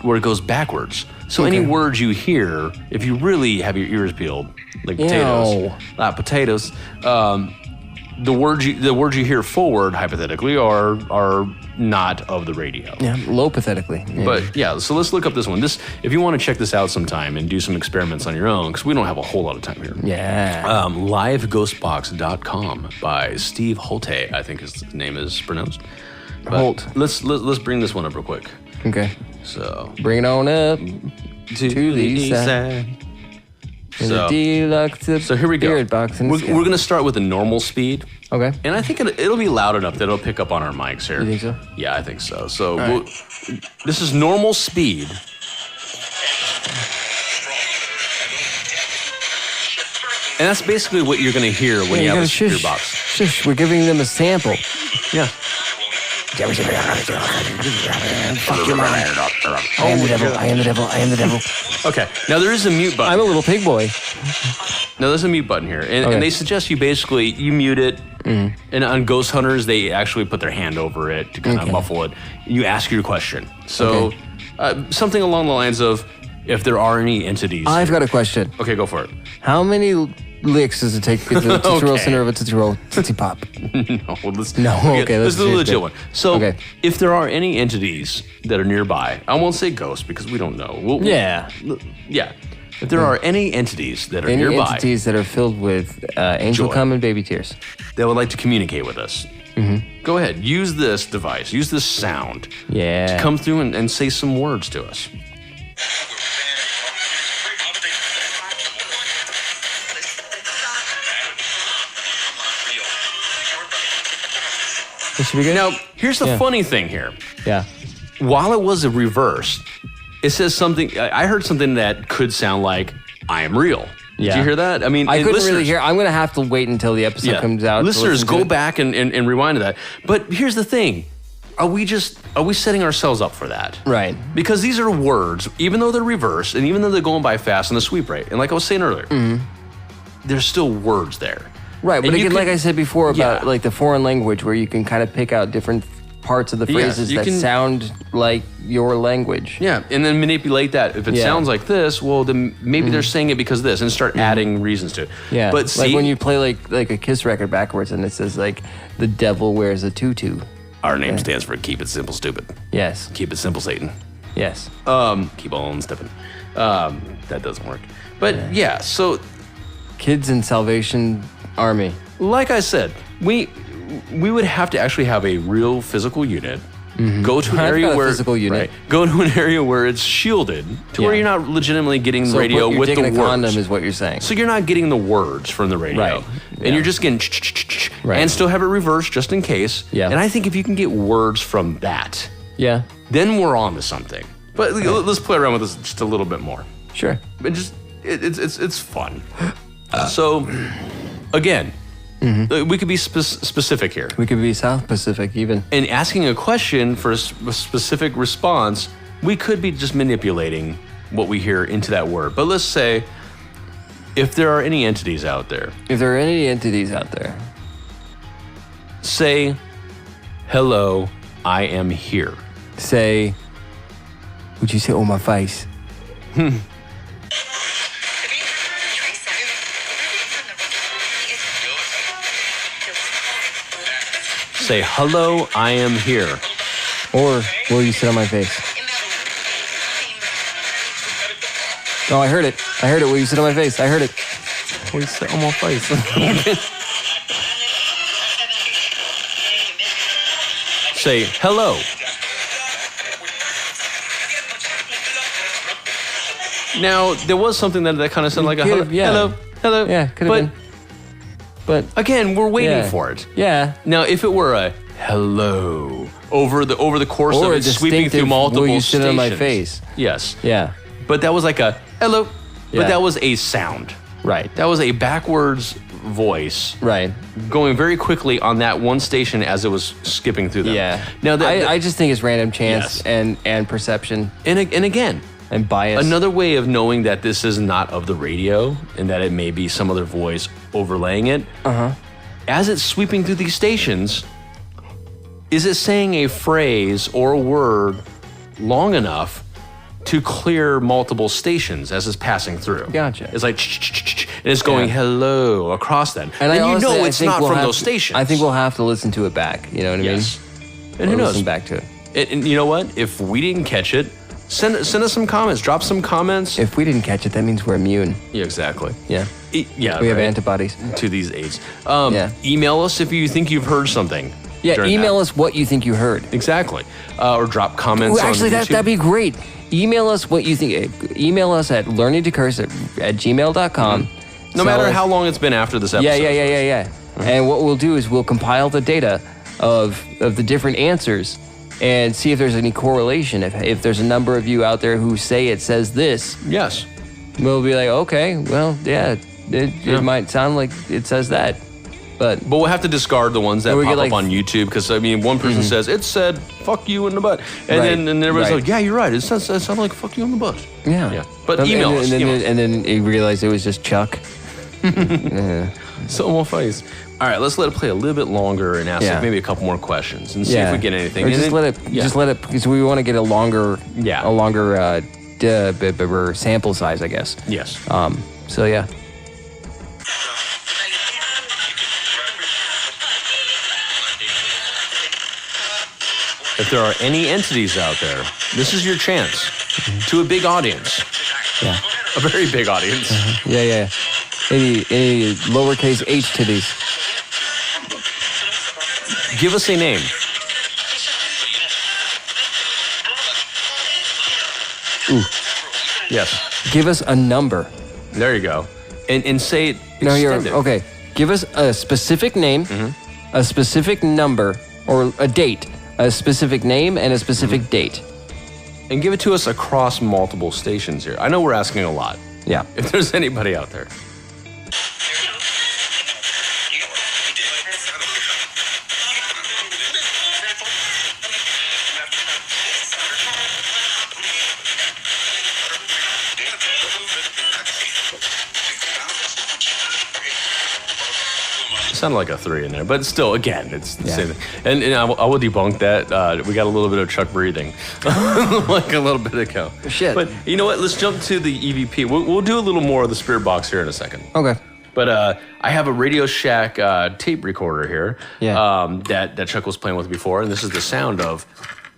Speaker 3: where it goes backwards. So any words you hear, if you really have your ears peeled, like potatoes, not potatoes, the words you hear forward, hypothetically, are not of the radio.
Speaker 4: Yeah, low pathetically. Yeah.
Speaker 3: But yeah, so let's look up this one. If you want to check this out sometime and do some experiments on your own, because we don't have a whole lot of time here.
Speaker 4: Yeah.
Speaker 3: Liveghostbox.com by Steve Holte, I think his name is pronounced. But
Speaker 4: Holt.
Speaker 3: Let's bring this one up real quick.
Speaker 4: Okay.
Speaker 3: So
Speaker 4: Bring it on up to the east side. In the deluxe
Speaker 3: So here we go.
Speaker 4: spirit box in the
Speaker 3: We're
Speaker 4: sky.
Speaker 3: going to start with a normal speed.
Speaker 4: Okay.
Speaker 3: And I think it'll be loud enough that it'll pick up on our mics here.
Speaker 4: You think so?
Speaker 3: Yeah, I think so. So this is normal speed. And that's basically what you're going to hear when you have a spirit box.
Speaker 4: Shush, we're giving them a sample.
Speaker 3: Yeah.
Speaker 4: Fuck your mother. I am the devil, I am the devil, I am the devil.
Speaker 3: Okay. Now there is a mute button.
Speaker 4: I'm a little pig boy.
Speaker 3: Now there's a mute button here, and they suggest you basically mute it. And on Ghost Hunters, they actually put their hand over it to kind of muffle it. You ask your question. So something along the lines of, if there are any entities.
Speaker 4: I've got a question.
Speaker 3: Okay, go for it.
Speaker 4: How many licks does it take to get to the Tootsie Roll center of a Tootsie Roll Tootsie Pop?
Speaker 3: Let's
Speaker 4: do
Speaker 3: a legit one. So,
Speaker 4: Okay.
Speaker 3: if there are any entities that are nearby, I won't say ghosts because we don't know.
Speaker 4: Yeah.
Speaker 3: Yeah. If there are any entities that are
Speaker 4: Any
Speaker 3: nearby
Speaker 4: entities that are filled with angel
Speaker 3: Joy.
Speaker 4: cum and baby tears.
Speaker 3: that would like to communicate with us, go ahead. Use this device. Use this sound.
Speaker 4: Yeah.
Speaker 3: Come through and say some words to us.
Speaker 4: This should be good.
Speaker 3: Now, here's the funny thing here.
Speaker 4: Yeah.
Speaker 3: While it was a reverse, it says something. I heard something that could sound like, I am real. Did
Speaker 4: Yeah.
Speaker 3: you hear that? I mean,
Speaker 4: I
Speaker 3: and
Speaker 4: couldn't really
Speaker 3: listeners-
Speaker 4: hear. I'm going to have to wait until the episode comes out. to
Speaker 3: Listeners,
Speaker 4: listen to
Speaker 3: go
Speaker 4: it.
Speaker 3: back and rewind to that. But here's the thing. Are we setting ourselves up for that?
Speaker 4: Right.
Speaker 3: Because these are words, even though they're reversed and even though they're going by fast in the sweep rate, and like I was saying earlier, there's still words there.
Speaker 4: Right, but
Speaker 3: And you
Speaker 4: again,
Speaker 3: can-
Speaker 4: like I said before about
Speaker 3: Yeah.
Speaker 4: like the foreign language, where you can kind of pick out different parts of the
Speaker 3: Yes,
Speaker 4: phrases
Speaker 3: you
Speaker 4: that
Speaker 3: can-
Speaker 4: sound like your language.
Speaker 3: Yeah, and then manipulate that. If it
Speaker 4: Yeah.
Speaker 3: sounds like this, well, then maybe they're saying it because of this, and start adding reasons to it.
Speaker 4: Yeah,
Speaker 3: But see,
Speaker 4: like when you play like a Kiss record backwards and it says like the devil wears a tutu.
Speaker 3: our name stands for Keep It Simple, Stupid.
Speaker 4: Yes,
Speaker 3: Keep it simple, Satan.
Speaker 4: yes.
Speaker 3: Keep on stepping. That doesn't work. But yeah, so
Speaker 4: Kids in Salvation Army.
Speaker 3: like I said, we would have to actually have a real physical unit Go to an
Speaker 4: I've
Speaker 3: area
Speaker 4: got a
Speaker 3: where
Speaker 4: physical unit.
Speaker 3: Go to an area where it's shielded, to where
Speaker 4: Yeah.
Speaker 3: you're not legitimately getting the
Speaker 4: So
Speaker 3: radio
Speaker 4: put your
Speaker 3: with
Speaker 4: dick
Speaker 3: the
Speaker 4: in a
Speaker 3: words.
Speaker 4: condom is what you're saying.
Speaker 3: So you're not getting the words from the radio,
Speaker 4: Right.
Speaker 3: and
Speaker 4: Yeah.
Speaker 3: you're just getting
Speaker 4: Right.
Speaker 3: and still have it reversed just in case.
Speaker 4: Yeah.
Speaker 3: And I think if you can get words from that,
Speaker 4: Yeah.
Speaker 3: then we're on to something. But let's play around with this just a little bit more.
Speaker 4: Sure.
Speaker 3: But just it's fun. So again, we could be specific here.
Speaker 4: We could be South Pacific even.
Speaker 3: In asking a question for a specific response, we could be just manipulating what we hear into that word. But let's say, if there are any entities out there,
Speaker 4: If there are any entities out there,
Speaker 3: say, hello, I am here.
Speaker 4: say, would you sit on my face?
Speaker 3: Say, hello, I am here.
Speaker 4: Or will you sit on my face? Oh, I heard it. I heard it. Will you sit on my face? I heard it.
Speaker 3: Will you sit on my face? Say, hello. Now, there was something that kind of sounded like a hello,
Speaker 4: Yeah.
Speaker 3: hello.
Speaker 4: Yeah, could have been. But
Speaker 3: Again, we're waiting
Speaker 4: yeah.
Speaker 3: for it.
Speaker 4: Yeah.
Speaker 3: Now, if it were a hello over the course
Speaker 4: Or
Speaker 3: of
Speaker 4: a
Speaker 3: it sweeping through
Speaker 4: distinctive,
Speaker 3: multiple
Speaker 4: will you sit on my
Speaker 3: stations.
Speaker 4: face?
Speaker 3: Yes.
Speaker 4: Yeah.
Speaker 3: But that was like a hello. But
Speaker 4: Yeah.
Speaker 3: that was a sound.
Speaker 4: Right.
Speaker 3: That was a backwards voice
Speaker 4: Right.
Speaker 3: going very quickly on that one station as it was skipping through them.
Speaker 4: Yeah.
Speaker 3: Now,
Speaker 4: I just think it's random chance
Speaker 3: Yes.
Speaker 4: and perception
Speaker 3: and again,
Speaker 4: and bias.
Speaker 3: another way of knowing that this is not of the radio and that it may be some other voice overlaying it. As it's sweeping through these stations, is it saying a phrase or a word long enough to clear multiple stations as it's passing through?
Speaker 4: Gotcha.
Speaker 3: It's like, and it's going
Speaker 4: Yeah.
Speaker 3: hello across them. And you
Speaker 4: honestly,
Speaker 3: know
Speaker 4: I
Speaker 3: it's
Speaker 4: think
Speaker 3: not
Speaker 4: we'll
Speaker 3: from
Speaker 4: have
Speaker 3: those
Speaker 4: to-
Speaker 3: stations.
Speaker 4: I think we'll have to listen to it back. You know what I
Speaker 3: Yes.
Speaker 4: mean?
Speaker 3: And who
Speaker 4: Or
Speaker 3: knows?
Speaker 4: Listen back to it.
Speaker 3: And you know what? If we didn't catch it, send us some comments. Drop some comments.
Speaker 4: If we didn't catch it, that means we're immune.
Speaker 3: Yeah, exactly.
Speaker 4: Yeah.
Speaker 3: Yeah,
Speaker 4: We have
Speaker 3: right.
Speaker 4: antibodies.
Speaker 3: To these aids.
Speaker 4: Yeah.
Speaker 3: Email us if you think you've heard something.
Speaker 4: Yeah,
Speaker 3: during
Speaker 4: email
Speaker 3: that.
Speaker 4: us what you think you heard.
Speaker 3: Exactly. Or drop comments
Speaker 4: Ooh, actually,
Speaker 3: on YouTube.
Speaker 4: that'd be great. Email us what you think. Email us at learningtocurse at gmail.com.
Speaker 3: No matter how long it's been after this episode.
Speaker 4: Yeah. And what we'll do is we'll compile the data of the different answers and see if there's any correlation. If there's a number of you out there who say it says this,
Speaker 3: Yes.
Speaker 4: we'll be like, okay, well, yeah, it might sound like it says that. But
Speaker 3: But we'll have to discard the ones that
Speaker 4: And we
Speaker 3: pop
Speaker 4: get,
Speaker 3: up
Speaker 4: like-
Speaker 3: on YouTube because, I mean, one person says, it said, fuck you in the butt. And
Speaker 4: Right,
Speaker 3: then everybody's
Speaker 4: right.
Speaker 3: like, yeah, you're right. It sounds like fuck you in the butt.
Speaker 4: yeah.
Speaker 3: But email us.
Speaker 4: And
Speaker 3: email us.
Speaker 4: then you realize it was just Chuck.
Speaker 3: So on my face. All right, let's let it play a little bit longer and ask
Speaker 4: Yeah.
Speaker 3: like maybe a couple more questions and see if we get anything.
Speaker 4: Or
Speaker 3: And
Speaker 4: just
Speaker 3: then-
Speaker 4: let it, because we want to get a longer,
Speaker 3: Yeah.
Speaker 4: sample size, I guess.
Speaker 3: Yes.
Speaker 4: So yeah.
Speaker 3: If there are any entities out there, this is your chance to a big audience,
Speaker 4: Yeah.
Speaker 3: a very big audience.
Speaker 4: Yeah. Any lowercase h to these.
Speaker 3: Give us a name.
Speaker 4: Ooh.
Speaker 3: Yes.
Speaker 4: Give us a number.
Speaker 3: There you go. And say it.
Speaker 4: No, you're
Speaker 3: extend it.
Speaker 4: okay. Give us a specific name, a specific number, or a date. A specific name and a specific date.
Speaker 3: And give it to us across multiple stations here. I know we're asking a lot.
Speaker 4: Yeah.
Speaker 3: If there's anybody out there. It sounded like a 3 in there, but still, again, it's the same thing. And I will debunk that. We got a little bit of Chuck breathing, like a little bit ago.
Speaker 4: Shit.
Speaker 3: But you know what? Let's jump to the EVP. We'll do a little more of the spirit box here in a second.
Speaker 4: Okay.
Speaker 3: But I have a Radio Shack tape recorder here that Chuck was playing with before, and this is the sound of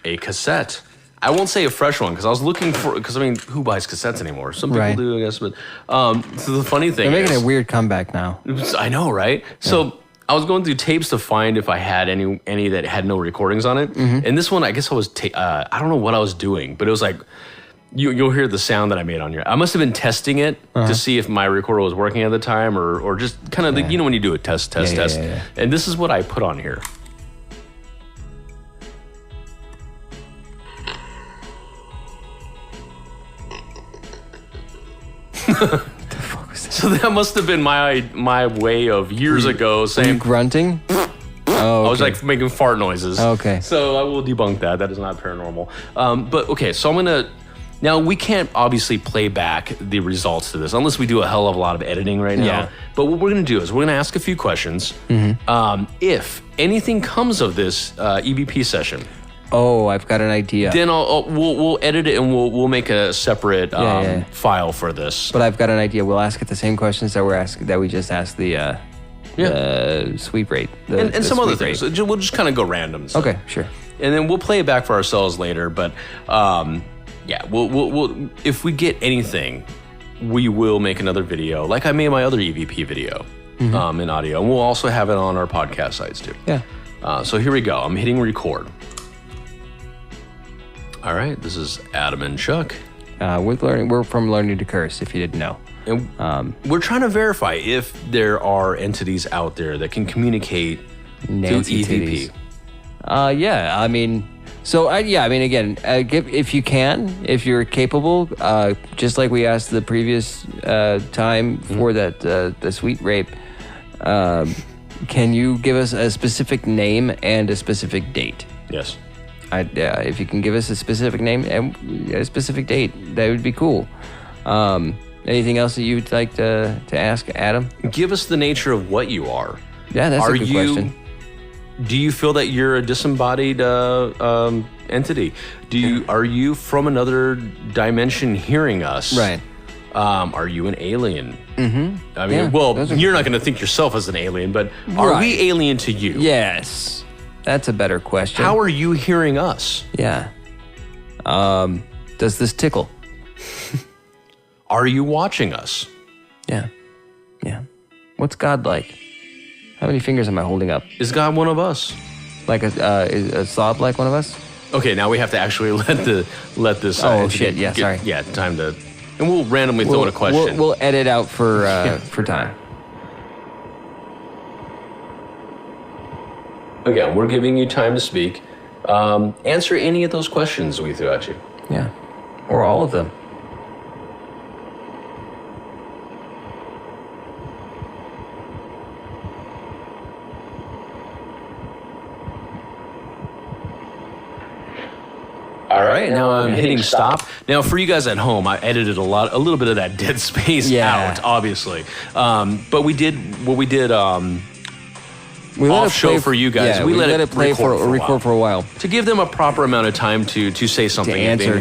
Speaker 3: a cassette. I won't say a fresh one because I was looking for, because I mean, who buys cassettes anymore? Some people
Speaker 4: Right.
Speaker 3: do, I guess. But so the funny thing
Speaker 4: They're making
Speaker 3: is,
Speaker 4: a weird comeback now.
Speaker 3: I know, right? So I was going through tapes to find if I had any that had no recordings on it. And this one, I guess I was, I don't know what I was doing, but it was like, you'll hear the sound that I made on here. I must have been testing it to see if my recorder was working at the time or just kind of, you know, when you do a test.
Speaker 4: Yeah.
Speaker 3: And this is what I put on here. So that must have been my way of years ago saying...
Speaker 4: Were you grunting? Oh,
Speaker 3: I was like making fart noises.
Speaker 4: Okay.
Speaker 3: So I will debunk that. That is not paranormal. But okay, so I'm going to... Now, we can't obviously play back the results to this unless we do a hell of a lot of editing right now.
Speaker 4: Yeah.
Speaker 3: But what we're going to do is we're going to ask a few questions. If anything comes of this EVP session...
Speaker 4: Oh, I've got an idea.
Speaker 3: Then we'll edit it and we'll make a separate file for this.
Speaker 4: But I've got an idea. We'll ask it the same questions that we just asked the sweep rate.
Speaker 3: And some other things. So we'll just kind of go random. So.
Speaker 4: Okay, sure.
Speaker 3: And then we'll play it back for ourselves later. But we'll if we get anything, we will make another video. Like I made my other EVP video in audio. And we'll also have it on our podcast sites too.
Speaker 4: Yeah.
Speaker 3: So here we go. I'm hitting record. All right, this is Adam and Chuck.
Speaker 4: We're from Learning to Curse, if you didn't know.
Speaker 3: And we're trying to verify if there are entities out there that can communicate
Speaker 4: Nancy
Speaker 3: through EVP.
Speaker 4: Yeah, I mean, again, if you can, if you're capable, just like we asked the previous time for that the sweet rape, can you give us a specific name and a specific date?
Speaker 3: Yes.
Speaker 4: If you can give us a specific name and a specific date, that would be cool. Anything else that you'd like to ask, Adam?
Speaker 3: Give us the nature of what you are.
Speaker 4: Yeah, that's a good question.
Speaker 3: Do you feel that you're a disembodied entity? Are you from another dimension hearing us?
Speaker 4: Right.
Speaker 3: Are you an alien?
Speaker 4: Mm-hmm.
Speaker 3: I mean, you're not going to think yourself as an alien, but are we alien to you?
Speaker 4: Yes. That's a better question.
Speaker 3: How are you hearing us?
Speaker 4: Yeah. Does this tickle?
Speaker 3: Are you watching us?
Speaker 4: Yeah. What's God like? How many fingers am I holding up?
Speaker 3: Is God one of us?
Speaker 4: Like a slob like one of us?
Speaker 3: Okay, now we have to actually let this.
Speaker 4: Oh shit! Yeah, sorry.
Speaker 3: Yeah, time to, and we'll randomly throw in a question.
Speaker 4: We'll edit out for time.
Speaker 3: Again, we're giving you time to speak. Answer any of those questions we threw at you.
Speaker 4: Yeah. Or all of them.
Speaker 3: All right, now I'm hitting stop. Now, for you guys at home, I edited a little bit of that dead space out, obviously. But we did off show for you guys.
Speaker 4: Yeah, we let it play record for a while
Speaker 3: to give them a proper amount of time to say something.
Speaker 4: To answer.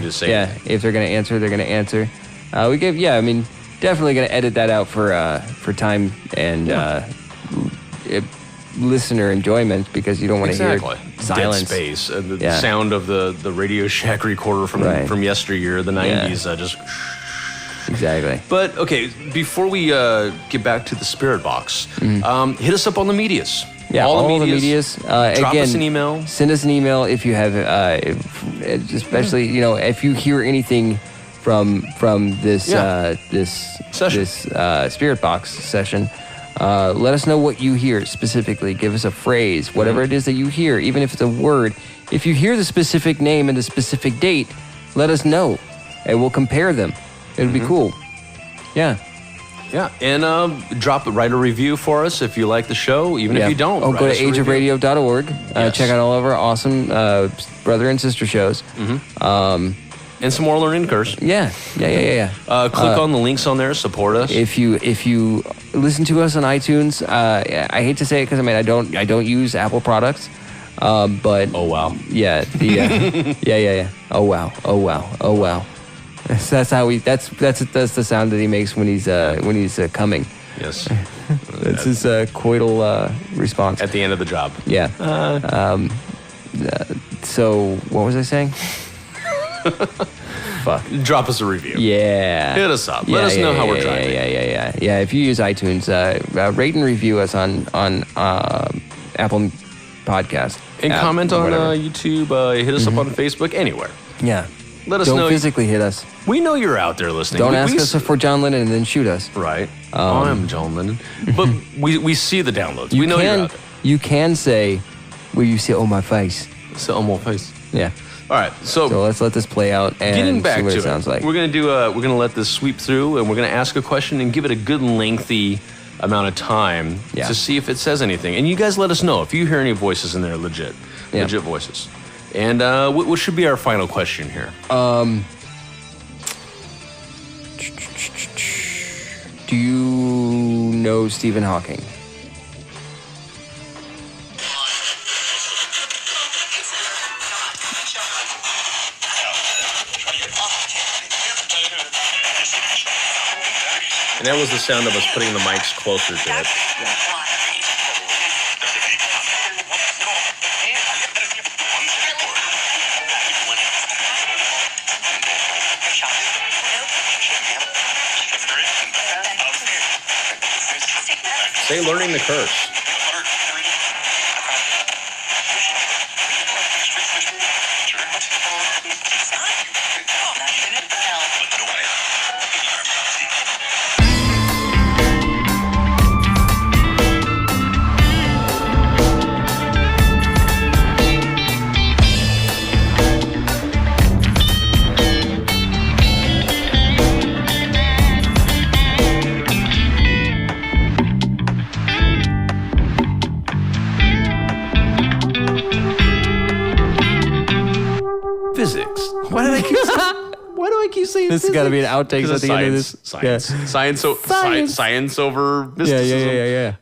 Speaker 4: If they're gonna answer, they're gonna answer. Definitely gonna edit that out for time and listener enjoyment, because you don't want to hear silence.
Speaker 3: Dead space, the sound of the Radio Shack recorder from yesteryear, the 90s. Just
Speaker 4: exactly.
Speaker 3: But okay, before we get back to the spirit box, hit us up on the medias.
Speaker 4: Yeah, all the medias.
Speaker 3: Drop us an email.
Speaker 4: Send us an email if you have, especially if you hear anything from this
Speaker 3: session.
Speaker 4: this spirit box session. Let us know what you hear specifically. Give us a phrase, whatever it is that you hear, even if it's a word. If you hear the specific name and the specific date, let us know, and we'll compare them. It'll be cool. Yeah.
Speaker 3: Yeah, and write a review for us if you like the show, even if you don't.
Speaker 4: Go to ageofradio.org. Check out all of our awesome brother and sister shows.
Speaker 3: And some more Learning to Curse.
Speaker 4: Yeah.
Speaker 3: Click on the links on there. Support us.
Speaker 4: If you listen to us on iTunes, I hate to say it because I don't use Apple products, but
Speaker 3: oh wow.
Speaker 4: Yeah. Yeah. Oh wow. That's how that's the sound that he makes when he's coming.
Speaker 3: Yes.
Speaker 4: That's his coital response
Speaker 3: at the end of the job.
Speaker 4: Yeah. So what was I saying? fuck.
Speaker 3: Drop us a review.
Speaker 4: Yeah.
Speaker 3: Hit us up. Let us know how we're driving.
Speaker 4: Yeah, if you use iTunes, rate and review us on Apple Podcast.
Speaker 3: And comment on
Speaker 4: whatever.
Speaker 3: YouTube. Hit us up on Facebook. Anywhere.
Speaker 4: Yeah.
Speaker 3: Let us
Speaker 4: Don't
Speaker 3: know.
Speaker 4: physically hit us.
Speaker 3: We know you're out there listening.
Speaker 4: Don't ask us if we're John Lennon and then shoot us.
Speaker 3: Right. I'm John Lennon. But we see the downloads. We know you're out there.
Speaker 4: You can say, will you see my face?
Speaker 3: So on my face.
Speaker 4: Yeah.
Speaker 3: All right. So
Speaker 4: let's let this play out and
Speaker 3: getting back
Speaker 4: see what
Speaker 3: to
Speaker 4: it sounds like.
Speaker 3: We're gonna let this sweep through, and we're gonna ask a question and give it a good lengthy amount of time to see if it says anything. And you guys let us know if you hear any voices in there, legit voices. And what should be our final question here?
Speaker 4: Do you know Stephen Hawking?
Speaker 3: And that was the sound of us putting the mics closer to it. Say learning the curse. Physics. Why do I keep saying
Speaker 4: This has got to be an outtake at the end of this.
Speaker 3: Science over mysticism.
Speaker 4: Yeah.